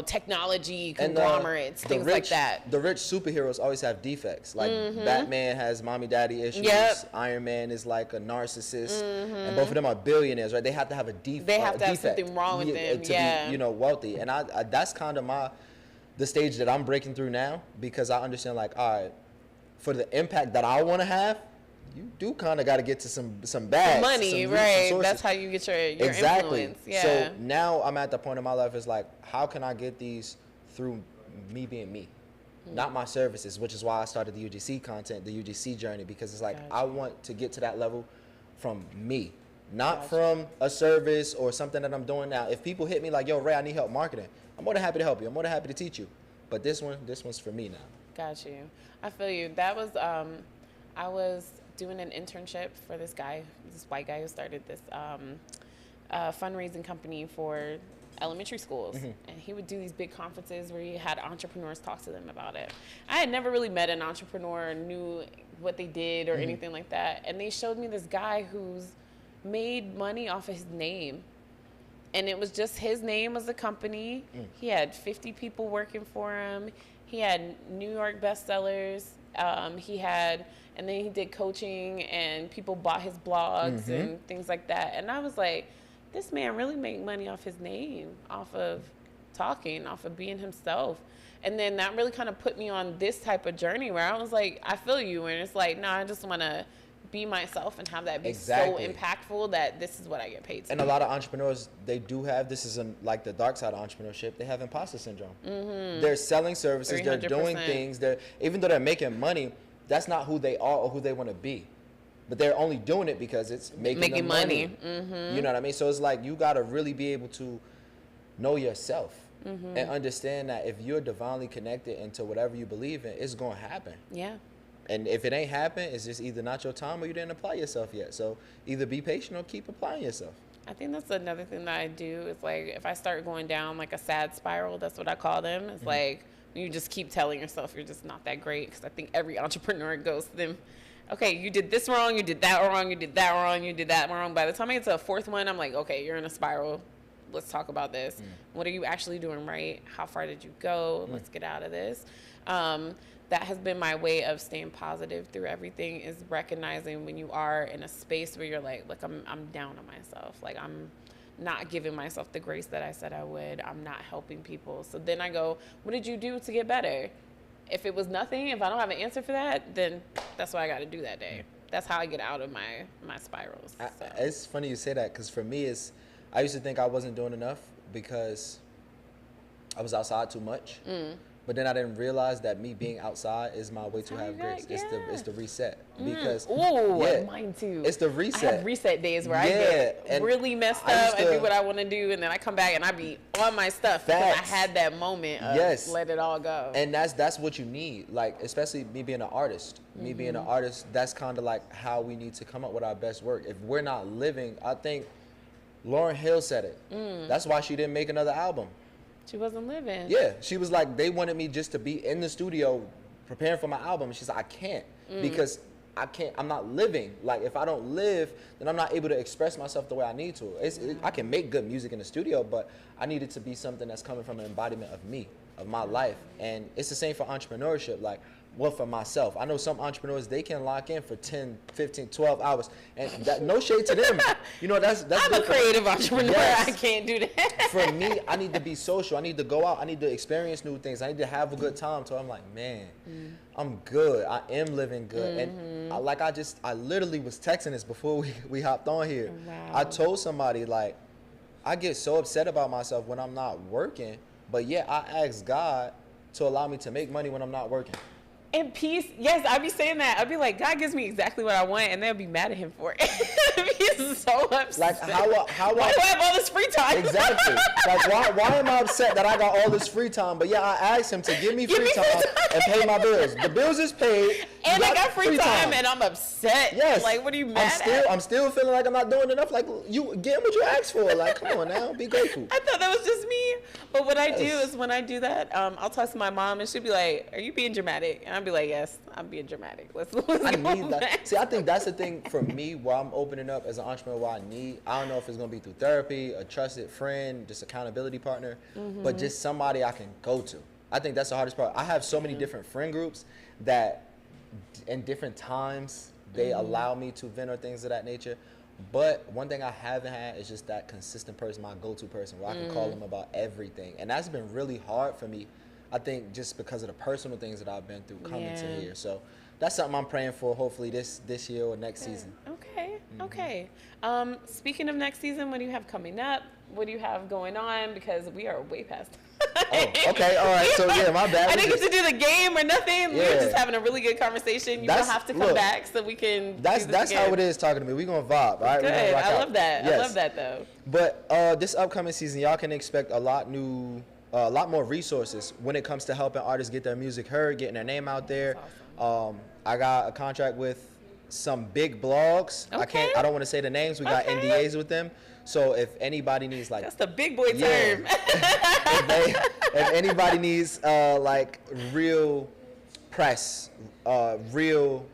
Speaker 1: technology
Speaker 2: And
Speaker 1: conglomerates, things like that.
Speaker 2: The rich superheroes always have defects. Like Batman has mommy daddy issues.
Speaker 1: Yep.
Speaker 2: Iron Man is like a narcissist, and both of them are billionaires, right? They have to have a defect.
Speaker 1: They have to have something wrong with them,
Speaker 2: to
Speaker 1: yeah.
Speaker 2: be, wealthy. And I that's kind of the stage that I'm breaking through now, because I understand, like, all right, for the impact that I want to have, you do kind of got to get to some bags,
Speaker 1: Money,
Speaker 2: some
Speaker 1: right?
Speaker 2: sources.
Speaker 1: That's how you get your
Speaker 2: Exactly.
Speaker 1: influence. Yeah.
Speaker 2: So now I'm at the point in my life is like, how can I get these through me being me? Not my services, which is why I started the UGC content, the UGC journey, because it's like,
Speaker 1: Gotcha.
Speaker 2: I want to get to that level from me, not
Speaker 1: Gotcha.
Speaker 2: from a service or something that I'm doing now. If people hit me like, yo, Ray, I need help marketing, I'm more than happy to help you. I'm more than happy to teach you. But this one's for me now.
Speaker 1: Got you. I feel you. That was I was doing an internship for this white guy who started this fundraising company for elementary schools, and he would do these big conferences where he had entrepreneurs talk to them about it. I had never really met an entrepreneur or knew what they did or anything like that, and they showed me this guy who's made money off of his name. And it was just his name as a company. He had 50 people working for him. He had New York bestsellers. And then he did coaching, and people bought his blogs and things like that. And I was like, this man really made money off his name, off of talking, off of being himself. And then that really kind of put me on this type of journey where I was like, I feel you. And it's like, no, I just want to be myself and have that be
Speaker 2: Exactly.
Speaker 1: so impactful that this is what I get paid to
Speaker 2: And
Speaker 1: do.
Speaker 2: a lot of entrepreneurs, they do have, this is like the dark side of entrepreneurship, they have imposter syndrome. They're selling services, they're doing
Speaker 1: 300%.
Speaker 2: things, even though they're making money, that's not who they are or who they want to be. But they're only doing it because it's making them money. You know what I mean? So it's like, you got to really be able to know yourself and understand that if you're divinely connected into whatever you believe in, it's going to happen.
Speaker 1: Yeah.
Speaker 2: And if it ain't happened, it's just either not your time or you didn't apply yourself yet. So either be patient or keep applying yourself.
Speaker 1: I think that's another thing that I do is like if I start going down like a sad spiral, that's what I call them. It's like you just keep telling yourself you're just not that great, because I think every entrepreneur goes to them. Okay, you did this wrong, you did that wrong, you did that wrong, you did that wrong. By the time I get to a fourth one, I'm like, okay, you're in a spiral. Let's talk about this. What are you actually doing right? How far did you go? Let's get out of this. That has been my way of staying positive through everything, is recognizing when you are in a space where you're like, look, I'm down on myself. Like, I'm not giving myself the grace that I said I would. I'm not helping people. So then I go, what did you do to get better? If it was nothing, if I don't have an answer for that, then that's what I got to do that day. That's how I get out of my spirals. So.
Speaker 2: It's funny you say that, because for me, I used to think I wasn't doing enough because I was outside too much. But then I didn't realize that me being outside is my way to have grace. It's the reset. Because
Speaker 1: Mine too.
Speaker 2: It's the
Speaker 1: I
Speaker 2: reset.
Speaker 1: have reset days where I
Speaker 2: Yeah,
Speaker 1: get
Speaker 2: and
Speaker 1: really messed
Speaker 2: I used
Speaker 1: up and do
Speaker 2: to-
Speaker 1: what I want to do, and then I come back and I be on my stuff because I
Speaker 2: Facts.
Speaker 1: had that moment of
Speaker 2: Yes.
Speaker 1: let it all go.
Speaker 2: And that's what you need. Like, especially me being an artist. Me being an artist, that's kind of like how we need to come up with our best work. If we're not living, I think Lauryn Hill said it. That's why she didn't make another album.
Speaker 1: She wasn't living.
Speaker 2: Yeah, she was like, they wanted me just to be in the studio preparing for my album. And she's like, I can't because I'm not living. Like, if I don't live, then I'm not able to express myself the way I need to. I can make good music in the studio, but I need it to be something that's coming from an embodiment of me, of my life. And it's the same for entrepreneurship. Like, well, for myself, I know some entrepreneurs, they can lock in for 10, 15, 12 hours. And that, no shade to them. That's
Speaker 1: I'm a
Speaker 2: good for-
Speaker 1: creative entrepreneur.
Speaker 2: Yes.
Speaker 1: I can't do that.
Speaker 2: For me, I need to be social. I need to go out. I need to experience new things. I need to have a good time. So I'm like, man, I'm good. I am living good. And I literally was texting this before we hopped on here.
Speaker 1: Wow.
Speaker 2: I told somebody, like, I get so upset about myself when I'm not working. But yeah, I ask God to allow me to make money when I'm not working.
Speaker 1: And peace. Yes, I'd be saying that. I'd be like, God gives me exactly what I want, and they'll be mad at him for it. He's so upset.
Speaker 2: Like how
Speaker 1: why do I have all this free time?
Speaker 2: Exactly. Like why am I upset that I got all this free time? But yeah, I asked him to give me free time and pay my bills. The bills is paid.
Speaker 1: And I got free time, and I'm upset.
Speaker 2: Yes.
Speaker 1: Like, what are you mad at?
Speaker 2: I'm still feeling like I'm not doing enough. Like, you get what you asked for. Like, come on now, be grateful.
Speaker 1: I thought that was just me. But what I do is when I do that, I'll talk to my mom, and she'll be like, "Are you being dramatic?" And I'll be like, "Yes, I'm being dramatic. Let's
Speaker 2: I
Speaker 1: go
Speaker 2: need that.
Speaker 1: back."
Speaker 2: See, I think that's the thing for me where I'm opening up as an entrepreneur. What I don't know if it's gonna be through therapy, a trusted friend, just accountability partner, but just somebody I can go to. I think that's the hardest part. I have so many different friend groups that, in different times, they allow me to vent or things of that nature. But one thing I haven't had is just that consistent person, my go-to person, where I can call them about everything, and that's been really hard for me. I think just because of the personal things that I've been through coming to here. So that's something I'm praying for. Hopefully this year or next season.
Speaker 1: Okay. Okay. Speaking of next season, what do you have coming up? What do you have going on? Because we are way past.
Speaker 2: Oh, okay. All right. So yeah, my bad.
Speaker 1: I didn't get to do the game or nothing. We were
Speaker 2: Yeah.
Speaker 1: just having a really good conversation. You don't have to come back so we can.
Speaker 2: That's how it is talking to me. We gonna vibe. All right.
Speaker 1: Good. I love that.
Speaker 2: Yes.
Speaker 1: I love that though.
Speaker 2: But this upcoming season, y'all can expect a lot more resources when it comes to helping artists get their music heard, getting their name out there.
Speaker 1: Awesome.
Speaker 2: I got a contract with some big blogs.
Speaker 1: Okay.
Speaker 2: I don't want to say the names. We got NDAs with them. So if anybody needs like,
Speaker 1: that's the big boy term.
Speaker 2: if anybody needs like real press, real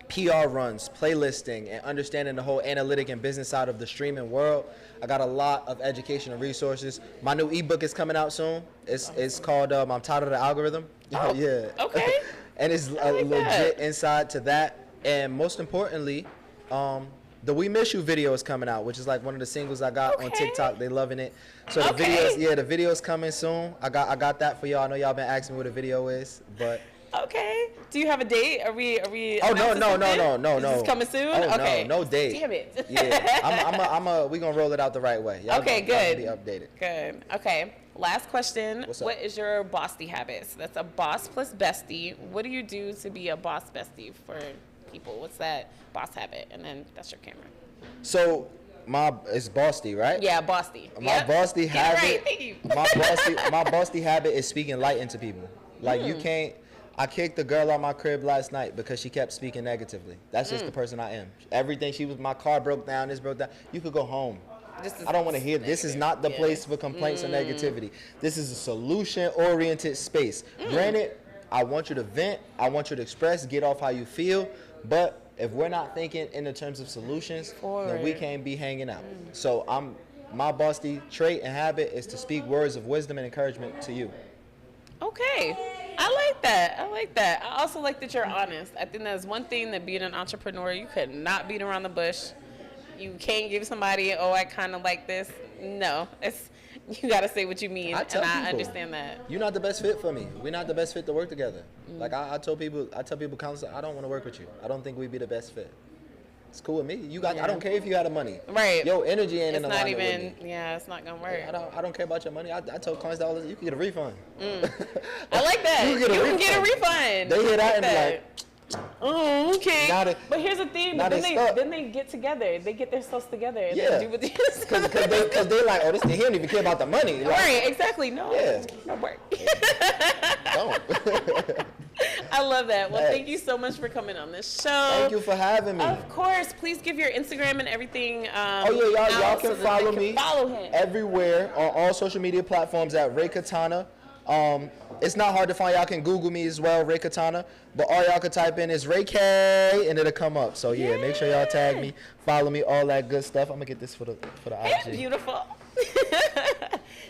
Speaker 2: PR runs, playlisting, and understanding the whole analytic and business side of the streaming world, I got a lot of education and resources. My new ebook is coming out soon. It's called I'm Tired of the Algorithm.
Speaker 1: Oh,
Speaker 2: yeah.
Speaker 1: Okay.
Speaker 2: And it's legit inside to that. And most importantly, the We Miss You video is coming out, which is like one of the singles I got on TikTok. They loving it. So the video's coming soon. I got that for y'all. I know y'all been asking me what the video is, but
Speaker 1: okay. Do you have a date? Are we?
Speaker 2: Oh no.
Speaker 1: Is this coming soon?
Speaker 2: Oh,
Speaker 1: okay.
Speaker 2: No date.
Speaker 1: Damn it.
Speaker 2: Yeah. We gonna roll it out the right way. Y'all
Speaker 1: okay,
Speaker 2: good.
Speaker 1: Be
Speaker 2: updated.
Speaker 1: Good. Okay. Last question.
Speaker 2: What's up?
Speaker 1: What is your bossy habit? So that's a boss plus bestie. What do you do to be a boss bestie for people? What's that boss habit? And then that's your camera.
Speaker 2: So it's bossy, right?
Speaker 1: Yeah, bossy.
Speaker 2: My bossy habit.
Speaker 1: Right. Thank you.
Speaker 2: my bossy habit is speaking light into people. Like you can't. I kicked the girl out my crib last night because she kept speaking negatively. That's just the person I am. Everything my car broke down, this broke down. You could go home. I don't want to hear this is not the place for complaints or negativity. This is a solution-oriented space. Granted, I want you to vent, I want you to express, get off how you feel, but if we're not thinking in the terms of solutions, then we can't be hanging out. So my bossy trait and habit is to speak words of wisdom and encouragement to you.
Speaker 1: Okay. I like that. I also like that you're honest. I think that's one thing that being an entrepreneur, you could not beat around the bush. You can't give somebody, I kind of like this. No, you got to say what you mean. I understand that.
Speaker 2: You're not the best fit for me. We're not the best fit to work together. Like I tell people constantly, I don't want to work with you. I don't think we'd be the best fit. It's cool with me. I don't care if you had the money.
Speaker 1: Right.
Speaker 2: Your energy ain't
Speaker 1: it's
Speaker 2: in
Speaker 1: not
Speaker 2: alignment
Speaker 1: even.
Speaker 2: with me.
Speaker 1: Yeah, it's not gonna work.
Speaker 2: I don't care about your money. I told clients that you can get a refund.
Speaker 1: I like that. You can get a refund.
Speaker 2: They hear that and be like,
Speaker 1: oh, okay.
Speaker 2: But
Speaker 1: here's the thing. But then they get together. They get their stuff together. And
Speaker 2: yeah.
Speaker 1: do what they
Speaker 2: Because they're like, he don't even care about the money. Like,
Speaker 1: right. Exactly. No.
Speaker 2: Yeah.
Speaker 1: No work.
Speaker 2: Don't.
Speaker 1: I love that. Well, thank you so much for coming on this show.
Speaker 2: Thank you for having me.
Speaker 1: Of course. Please give your Instagram and everything.
Speaker 2: Y'all can follow me
Speaker 1: follow him
Speaker 2: everywhere on all social media platforms at Ray Katana. It's not hard to find. Y'all can Google me as well, Ray Katana. But all y'all can type in is Ray K, and it'll come up. So yeah, make sure y'all tag me, follow me, all that good stuff. I'm gonna get this for the IG.
Speaker 1: Beautiful.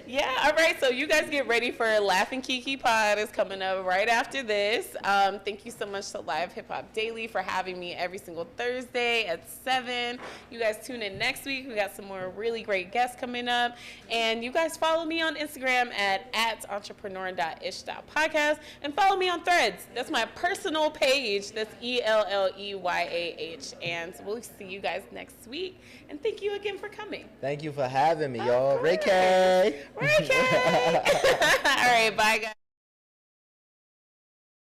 Speaker 1: Yeah, all right, so you guys get ready for Laughing Kiki Pod is coming up right after this. Thank you so much to Live Hip Hop Daily for having me every single Thursday at 7. You guys tune in next week. We got some more really great guests coming up. And you guys follow me on Instagram at entrepreneur.ish.podcast and follow me on Threads. That's my personal page. That's ELLEYAH. And we'll see you guys next week. And thank you again for coming.
Speaker 2: Thank you for having me, y'all. Ray K.
Speaker 1: Ray K. All right, bye, guys.